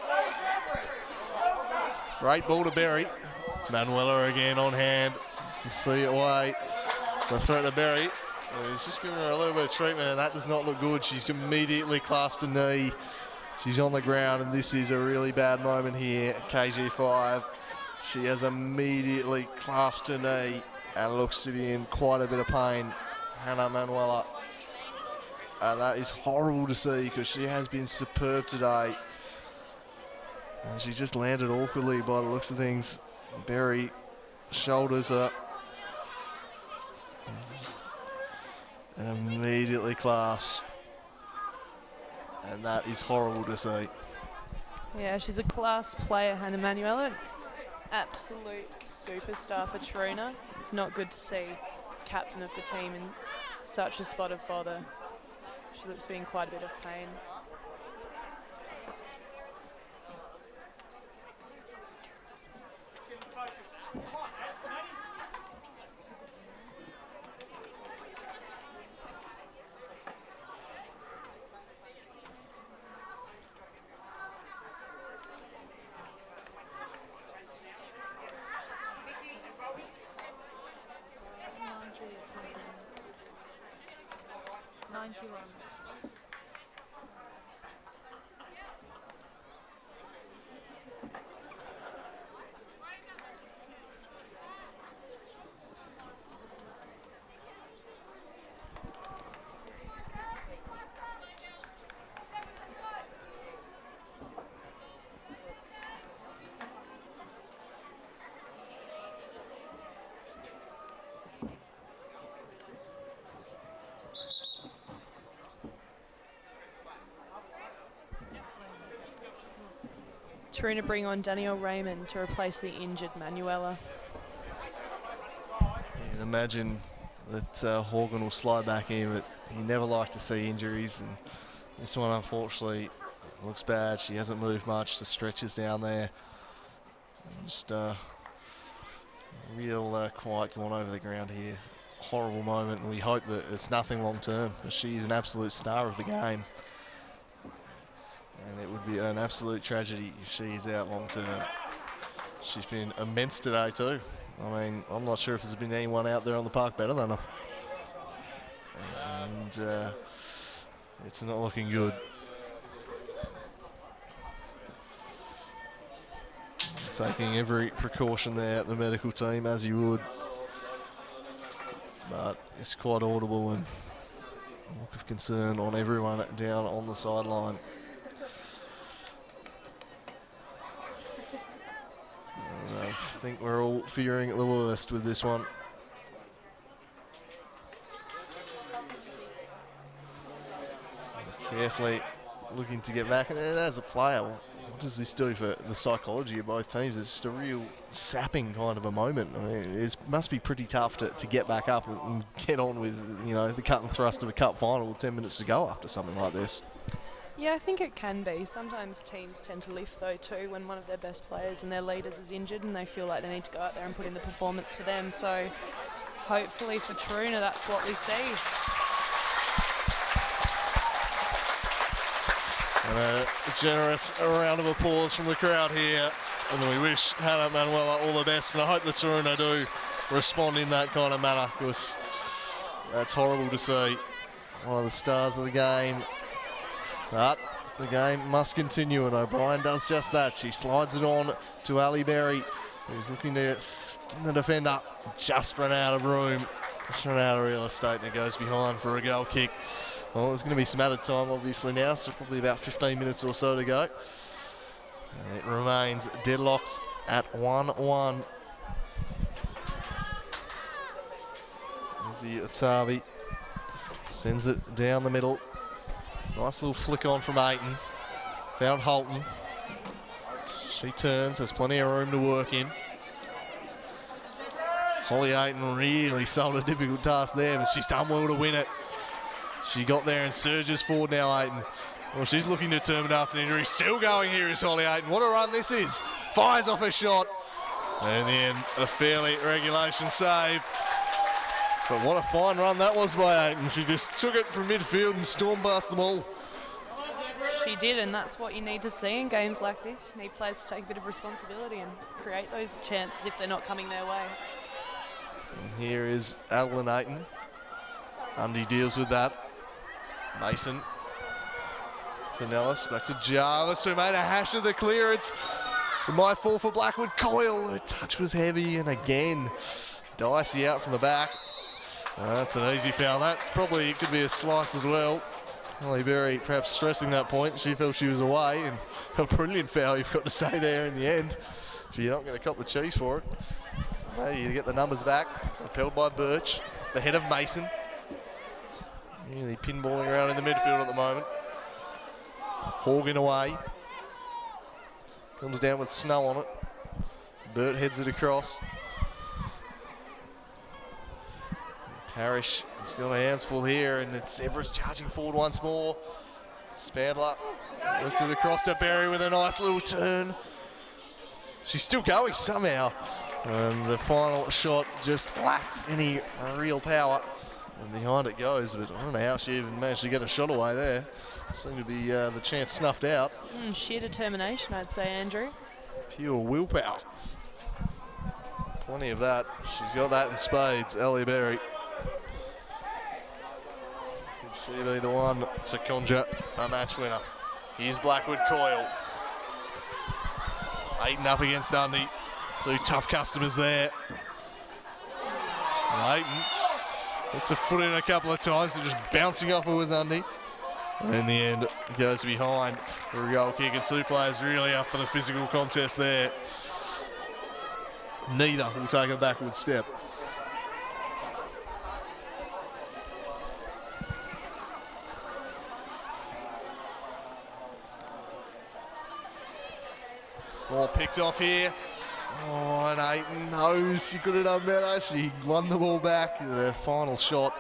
Great ball to Berry. Manuela again on hand to see it away. The throw to Berry. He's just giving her a little bit of treatment, and that does not look good. She's immediately clasped a knee. She's on the ground, and this is a really bad moment here at KG5. She has immediately clasped her knee and looks to be in quite a bit of pain. Hannah Manuela. That is horrible to see because she has been superb today. And she just landed awkwardly by the looks of things. Berry shoulders her. And immediately clasps. And that is horrible to see. Yeah, she's a class player, Hannah Manuela. Absolute superstar for Taruna. It's not good to see captain of the team in such a spot of bother. She looks to be in quite a bit of pain. Taruna bring on Danielle Raymond to replace the injured Manuela. You can imagine that Horgan will slide back in, but he never liked to see injuries, and this one unfortunately looks bad. She hasn't moved much. The stretches down there. Just real quiet going over the ground here. Horrible moment, and we hope that it's nothing long term, because she is an absolute star of the game. And it would be an absolute tragedy if she is out long term. She's been immense today too. I mean, I'm not sure if there's been anyone out there on the park better than her. And it's not looking good. Taking every precaution there at the medical team, as you would. But it's quite audible and a look of concern on everyone down on the sideline. I think we're all fearing the worst with this one. Carefully looking to get back, and as a player, what does this do for the psychology of both teams? It's just a real sapping kind of a moment. I mean, it must be pretty tough to get back up and get on with, you know, the cut and thrust of a cup final with 10 minutes to go after something like this. Yeah, I think it can be. Sometimes teams tend to lift though too when one of their best players and their leaders is injured and they feel like they need to go out there and put in the performance for them. So hopefully for Taruna that's what we see. And a generous round of applause from the crowd here. And we wish Hannah Manuela all the best. And I hope the Taruna do respond in that kind of manner, because that's horrible to see. One of the stars of the game. But the game must continue, and O'Brien does just that. She slides it on to Ali Berry, who's looking to skin the defender. Just run out of room. Just run out of real estate, and it goes behind for a goal kick. Well, there's going to be some added time obviously now, so probably about 15 minutes or so to go. And it remains deadlocked at 1-1. Izzy Otavi sends it down the middle. Nice little flick on from Ayton. Found Holton. She turns, has plenty of room to work in. Holly Ayton really sold a difficult task there, but she's done well to win it. She got there and surges forward now, Ayton. Well, she's looking determined after the injury. Still going here is Holly Ayton. What a run this is. Fires off a shot. And in the end, a fairly regulation save. But what a fine run that was by Ayton. She just took it from midfield and stormed past them all. She did, and that's what you need to see in games like this. You need players to take a bit of responsibility and create those chances if they're not coming their way. And here is Adeline Ayton. Undy deals with that. Mason to Nellis, back to Jarvis, who made a hash of the clearance. It might fall for Blackwood. Coyle, her touch was heavy, and again, Dicey out from the back. That's an easy foul. That probably could be a slice as well. Holly Berry perhaps stressing that point. She felt she was away, and a brilliant foul you've got to say there in the end. If you're not going to cop the cheese for it. Maybe you get the numbers back. Upheld by Birch, off the head of Mason. Really pinballing around in the midfield at the moment. Horgan away. Comes down with snow on it. Burt heads it across. Parrish has got a hands full here, and it's Everest charging forward once more. Spandler looked it across to Berry with a nice little turn. She's still going somehow. And the final shot just lacks any real power. And behind it goes, but I don't know how she even managed to get a shot away there. Seemed to be the chance snuffed out. Sheer determination, I'd say, Andrew. Pure willpower. Plenty of that. She's got that in spades, Ellie Berry. Could she be the one to conjure a match winner? Here's Blackwood Coyle. Ayton up against Undy. Two tough customers there. And Ayton gets a foot in a couple of times, and just bouncing off it was Undy. And in the end, it goes behind for a goal kick, and two players really up for the physical contest there. Neither will take a backward step. Ball picked off here. Oh, and Ayton knows she could have done better. She won the ball back. The final shot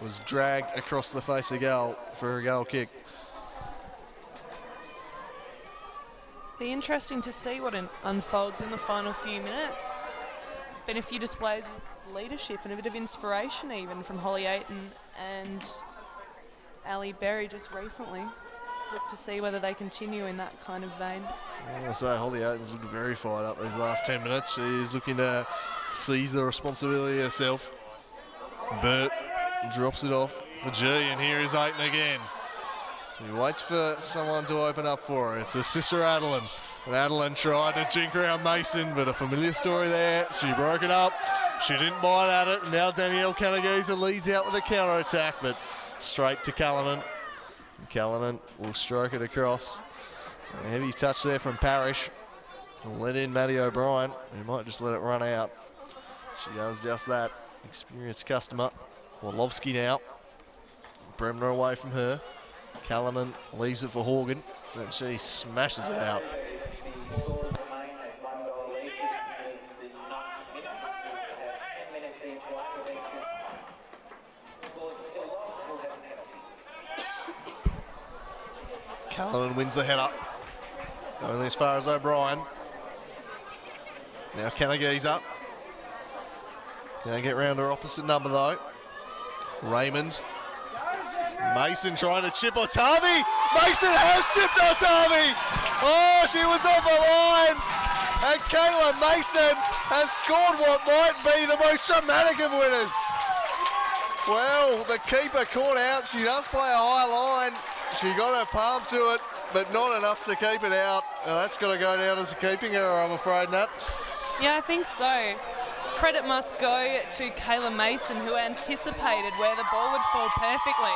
was dragged across the face of goal for a goal kick. Be interesting to see what unfolds in the final few minutes. Been a few displays of leadership and a bit of inspiration even from Holly Ayton and Ali Berry just recently. Look to see whether they continue in that kind of vein. I was going to say, Holly Ayton's looked very fired up these last 10 minutes. She's looking to seize the responsibility herself. Burt drops it off for G, and here is Ayton again. He waits for someone to open up for her. It's her sister Adeline. And Adeline tried to jink around Mason, but a familiar story there. She broke it up. She didn't bite at it. And now Danielle Canagiza leads out with a counter-attack, but straight to Callanan. Callanan will stroke it across. A heavy touch there from Parrish. Will let in Maddie O'Brien, who might just let it run out. She does just that. Experienced customer. Wallowski now. Bremner away from her. Callanan leaves it for Horgan. Then she smashes it out. Callanan wins the header. Only as far as O'Brien. Now Canagiza. Gonna get round her opposite number though. Raymond. Mason trying to chip Otavi. Mason has chipped Otavi. Oh, she was off the line. And Kayla Mason has scored what might be the most dramatic of winners. Well, the keeper caught out. She does play a high line. She got her palm to it, but not enough to keep it out. That's got to go down as a keeping error, I'm afraid, Nat. Yeah, I think so. Credit must go to Kayla Mason, who anticipated where the ball would fall perfectly.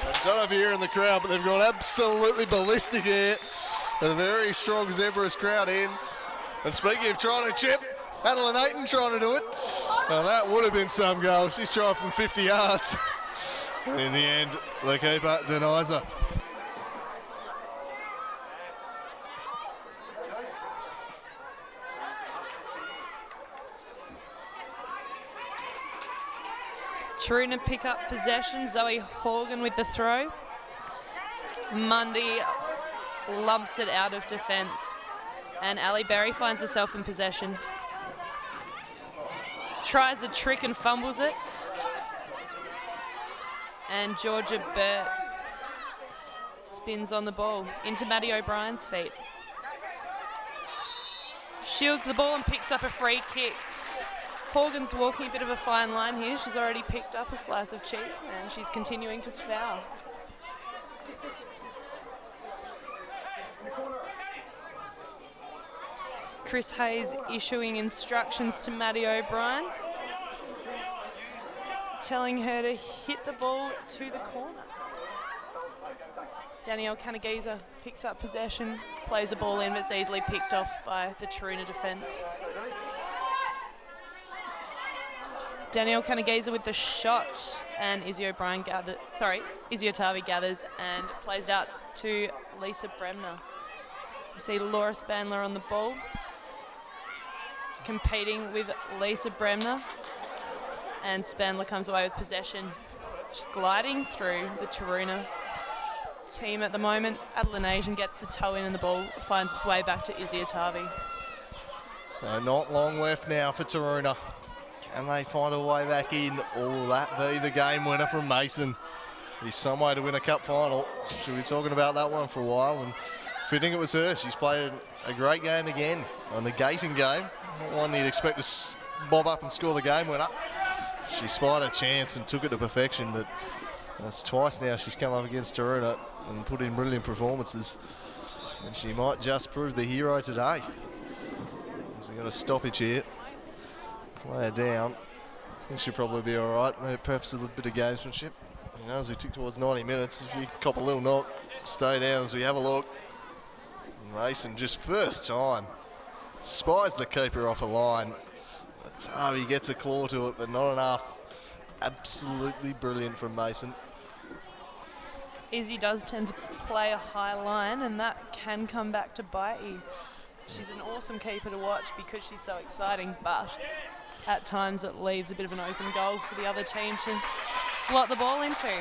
I don't know if you're here in the crowd, but they've gone absolutely ballistic here. A very strong Zebras crowd in. And speaking of trying to chip, Adeline Ayton trying to do it. Now that would have been some goal. She's tried from 50 yards. In the end, the keeper denies her. Taruna pick up possession. Zoe Horgan with the throw. Mundy lumps it out of defence. And Ali Berry finds herself in possession. Tries a trick and fumbles it. And Georgia Burt spins on the ball into Maddie O'Brien's feet. Shields the ball and picks up a free kick. Horgan's walking a bit of a fine line here. She's already picked up a slice of cheese and she's continuing to foul. Chris Hayes issuing instructions to Maddie O'Brien, telling her to hit the ball to the corner. Danielle Canagiza picks up possession, plays the ball in, but it's easily picked off by the Taruna defence. Danielle Canagiza with the shot, and Izzy Otavi gathers and plays it out to Lisa Bremner. We see Laura Spanler on the ball, competing with Lisa Bremner, and Spanler comes away with possession. Just gliding through the Taruna team at the moment. Adeline Asian gets the toe in and the ball finds its way back to Izzy Otavi. So not long left now for Taruna. Can they find a way back in, or will that be the game winner from Mason? He's some way to win a cup final. She'll be talking about that one for a while, and fitting it was her. She's played a great game again, a negating game. Not one you'd expect to bob up and score the game winner. She spied a chance and took it to perfection, but that's twice now she's come up against Taruna and put in brilliant performances. And she might just prove the hero today. So we've got a stoppage here. Player down. I think she'll probably be all right. Perhaps a little bit of gamesmanship. You know, as we tick towards 90 minutes, if you cop a little knock, stay down as we have a look. Mason just first time spies the keeper off a line. But he gets a claw to it, but not enough. Absolutely brilliant from Mason. Izzy does tend to play a high line, and that can come back to bite you. She's an awesome keeper to watch because she's so exciting, but at times it leaves a bit of an open goal for the other team to slot the ball into.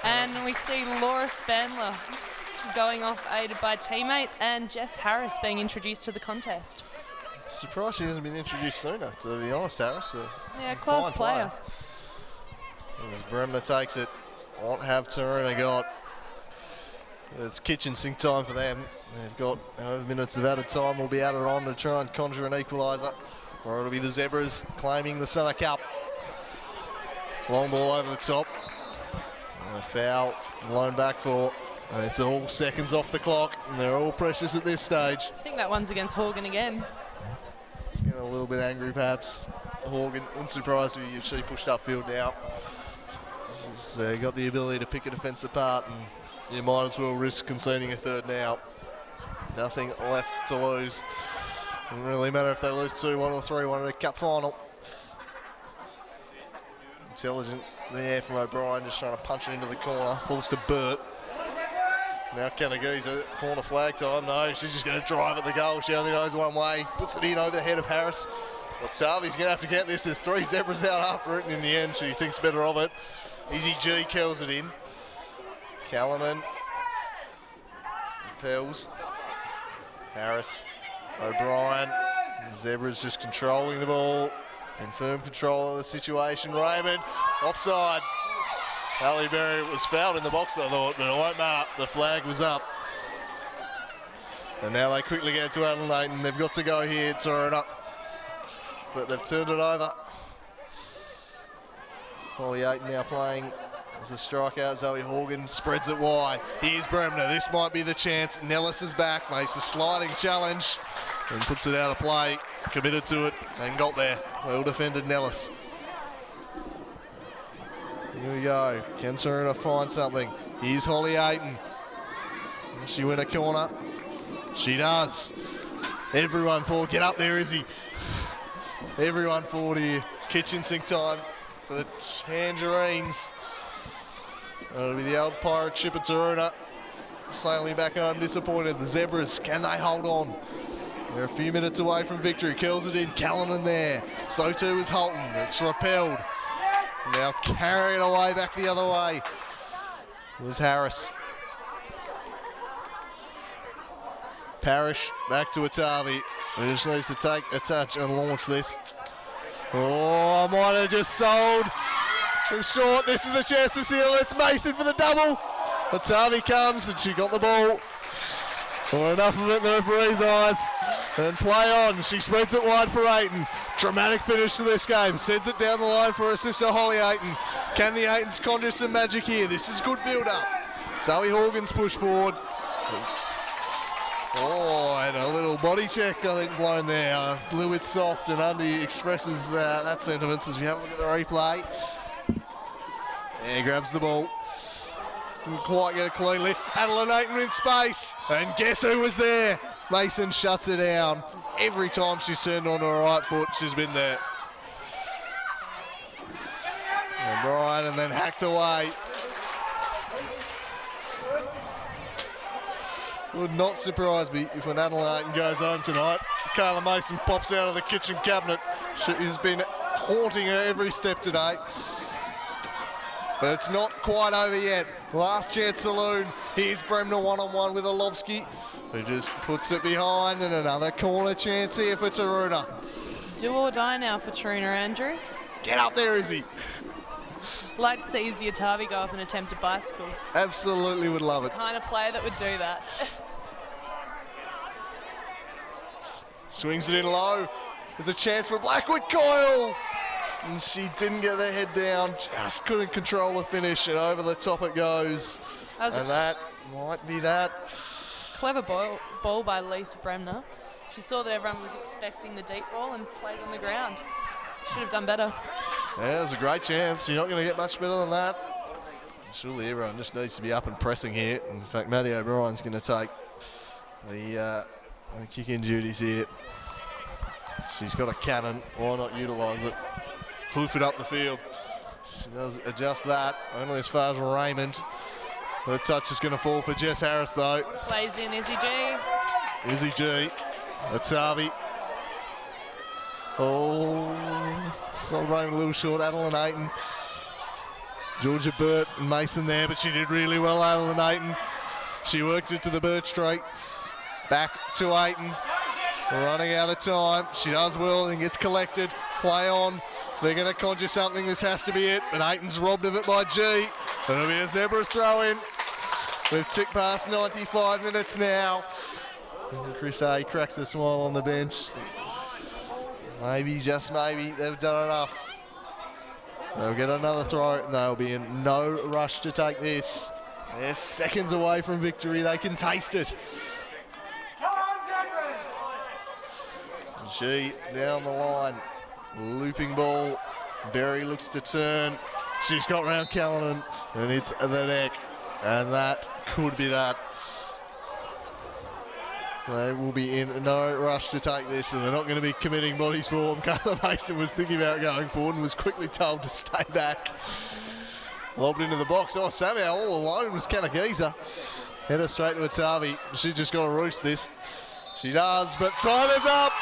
And we see Laura Spandler going off aided by teammates, and Jess Harris being introduced to the contest. Surprised she hasn't been introduced sooner, to be honest, Harris. Yeah, class player. As Bremner takes it, what have Taruna got? It's kitchen sink time for them. They've got however minutes of added time will be added on to try and conjure an equaliser. Or it'll be the Zebras claiming the Summer Cup. Long ball over the top. And a foul, blown back for. And it's all seconds off the clock, and they're all precious at this stage. I think that one's against Horgan again. He's getting a little bit angry, perhaps. Horgan, wouldn't surprise me if she pushed upfield now. She's got the ability to pick a defence apart, and you might as well risk conceding a third now. Nothing left to lose. Doesn't really matter if they lose 2-1 or 3-1 in a cup final. Intelligent there from O'Brien, just trying to punch it into the corner. Falls to Burt. Now Kanagiza, corner flag time. No, she's just going to drive at the goal. She only knows one way. Puts it in over the head of Harris. Watavi's going to have to get this. There's 3 Zebras out after it, and in the end, she thinks better of it. Izzy G curls it in. Callanan. Pels. Harris. O'Brien. The Zebras just controlling the ball. In firm control of the situation. Raymond. Offside. Ali Berry was fouled in the box, I thought, but it won't matter. The flag was up. And now they quickly get to Adelaide, and they've got to go here, turn up. But they've turned it over. Holly Aiton now playing as a strikeout. Zoe Horgan spreads it wide. Here's Bremner. This might be the chance. Nellis is back, makes a sliding challenge and puts it out of play. Committed to it and got there. Well defended Nellis. Here we go. Can Taruna find something? Here's Holly Aiton. Will she win a corner? She does. Everyone forward. Get up there, Izzy. Everyone forward here. Kitchen sink time for the Tangerines. It'll be the old pirate ship of Taruna. Sailing back home disappointed. The Zebras, can they hold on? They're a few minutes away from victory. Curls it in. Callanan there. So too is Holton. It's repelled. Now carried away back the other way was Harris. Parrish back to Atavi. He just needs to take a touch and launch this. Oh, I might have just sold. It's short. This is the chance to seal it. It's Mason for the double. Atavi comes and she got the ball. Well, enough of it in the referee's eyes. And play on. She spreads it wide for Aiton. Dramatic finish to this game. Sends it down the line for her sister Holly Aiton. Can the Aitons conjure some magic here? This is good build-up. Zoe Horgan's push forward. Oh, and a little body check, I think, blown there. A little bit soft, and Undy expresses that sentiment as we have a look at the replay. Yeah, grabs the ball. Didn't quite get it cleanly. Adeline Aiton in space. And guess who was there? Mason shuts her down. Every time she's turned on her right foot, she's been there. O'Brien and then hacked away. Would not surprise me if when Adeline Aiton goes home tonight, Kayla Mason pops out of the kitchen cabinet. She has been haunting her every step today. But it's not quite over yet. Last chance saloon. Here's Bremner one-on-one with Olovsky, who just puts it behind, and another corner chance here for Taruna. It's do or die now for Taruna, Andrew. Get up there, Izzy. Like to see Izzy Atavi go up and attempt a bicycle. Absolutely would love it. The kind of player that would do that. Swings it in low. There's a chance for Blackwood Coyle. And she didn't get the head down, just couldn't control the finish, and over the top it goes. And that might be that. Clever ball by Lisa Bremner. She saw that everyone was expecting the deep ball and played on the ground. Should have done better. Yeah, it was a great chance. You're not going to get much better than that. Surely everyone just needs to be up and pressing here. In fact, Maddie O'Brien's going to take the kick-in duties here. She's got a cannon. Why not utilise it? Hoof it up the field. She does adjust that, only as far as Raymond. The touch is going to fall for Jess Harris, though. Plays in Izzy G. Izzy G. That's Harvey. Oh, celebrating a little short. Adeline Ayton. Georgia Burt and Mason there, but she did really well, Adeline Ayton. She worked it to the Burt straight. Back to Ayton. Running out of time. She does well and gets collected. Play on. They're going to conjure something. This has to be it. But Ayton's robbed of it by G. It'll be a Zebras throw in. We've ticked past 95 minutes now. And Chris A cracks a smile on the bench. Maybe, just maybe, they've done enough. They'll get another throw and they'll be in no rush to take this. They're seconds away from victory. They can taste it. G down the line. Looping ball. Berry looks to turn. She's got round Callanan and it's the neck. And that could be that. They will be in no rush to take this, and they're not going to be committing bodies for them. Kayla Mason was thinking about going forward and was quickly told to stay back. Lobbed into the box. Oh, Samuel all alone was Kanagiza. Header straight to Atavi. She's just got to roost this. She does, but time is up.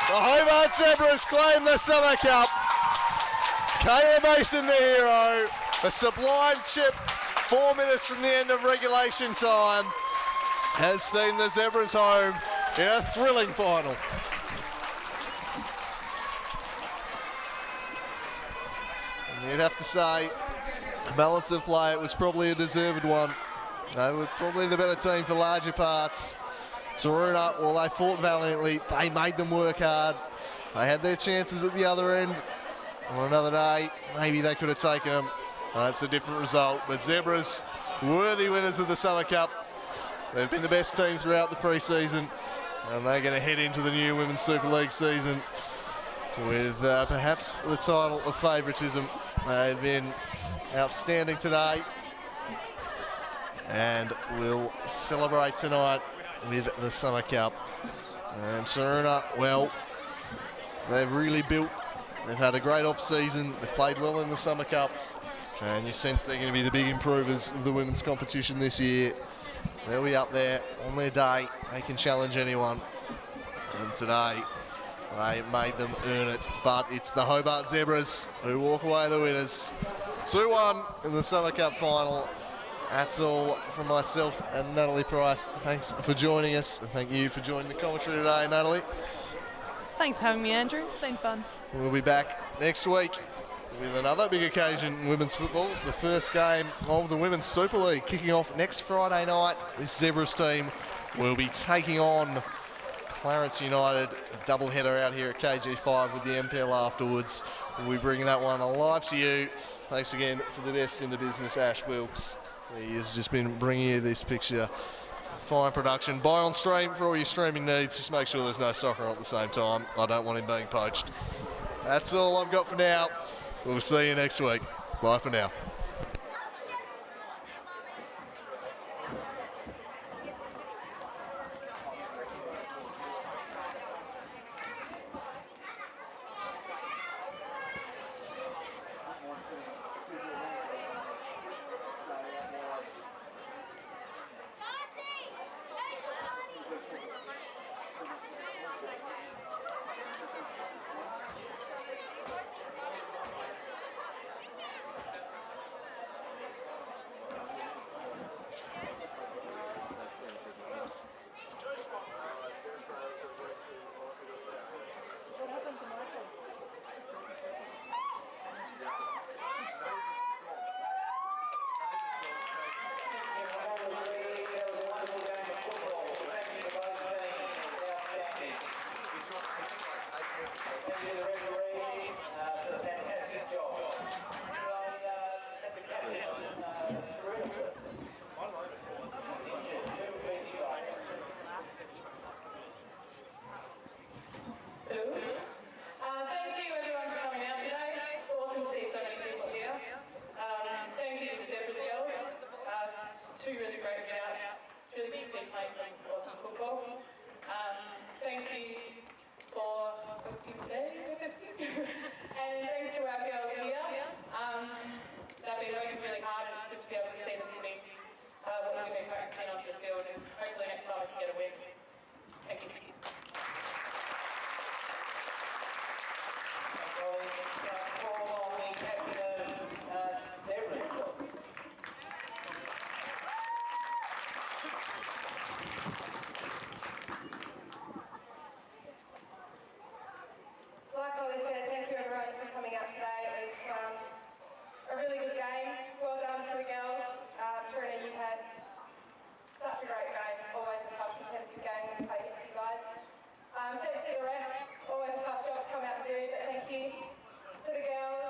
The Hobart Zebras claim the Summer Cup. Kayla Mason, the hero. A sublime chip 4 minutes from the end of regulation time has seen the Zebras home in a thrilling final. And you'd have to say, balance of play, it was probably a deserved one. They were probably the better team for larger parts. Taruna, well, they fought valiantly. They made them work hard. They had their chances at the other end. On another day, maybe they could have taken them. That's a different result. But Zebras, worthy winners of the Summer Cup. They've been the best team throughout the pre-season, and they're going to head into the new Women's Super League season with perhaps the title of favouritism. They've been outstanding today, and will celebrate tonight with the Summer Cup. And Taruna, well, they've really built. They've had a great off-season. They've played well in the Summer Cup, and you sense they're going to be the big improvers of the women's competition this year. They'll be up there on their day. They can challenge anyone. And today, they made them earn it. But it's the Hobart Zebras who walk away the winners. 2-1 in the Summer Cup final. That's all from myself and Natalie Price. Thanks for joining us. And thank you for joining the commentary today, Natalie. Thanks for having me, Andrew. It's been fun. We'll be back next week with another big occasion in women's football, the first game of the Women's Super League, kicking off next Friday night. This Zebras team will be taking on Clarence United, a double-header out here at KG5 with the MPL afterwards. We'll be bringing that one alive to you. Thanks again to the best in the business, Ash Wilkes. He has just been bringing you this picture. Fine production. Buy on stream for all your streaming needs. Just make sure there's no soccer on at the same time. I don't want him being poached. That's all I've got for now. We'll see you next week. Bye for now. Two really great bouts. It's really good to see playing some awesome football. Thank you for hosting today. And thanks to our girls here. They've been working really hard, and it's good to be able to see them winning practicing onto the field, and hopefully next time we can get a win. Thank you. Call on the captain of Zebras, please. Like Ollie said, thank you everyone for coming out today. It was a really good game. Well done to the girls. Trina, you had such a great game. It's always a tough competitive game when we play against you guys. Thanks to the refs. Always a tough job to come out and do, but thank you to the girls.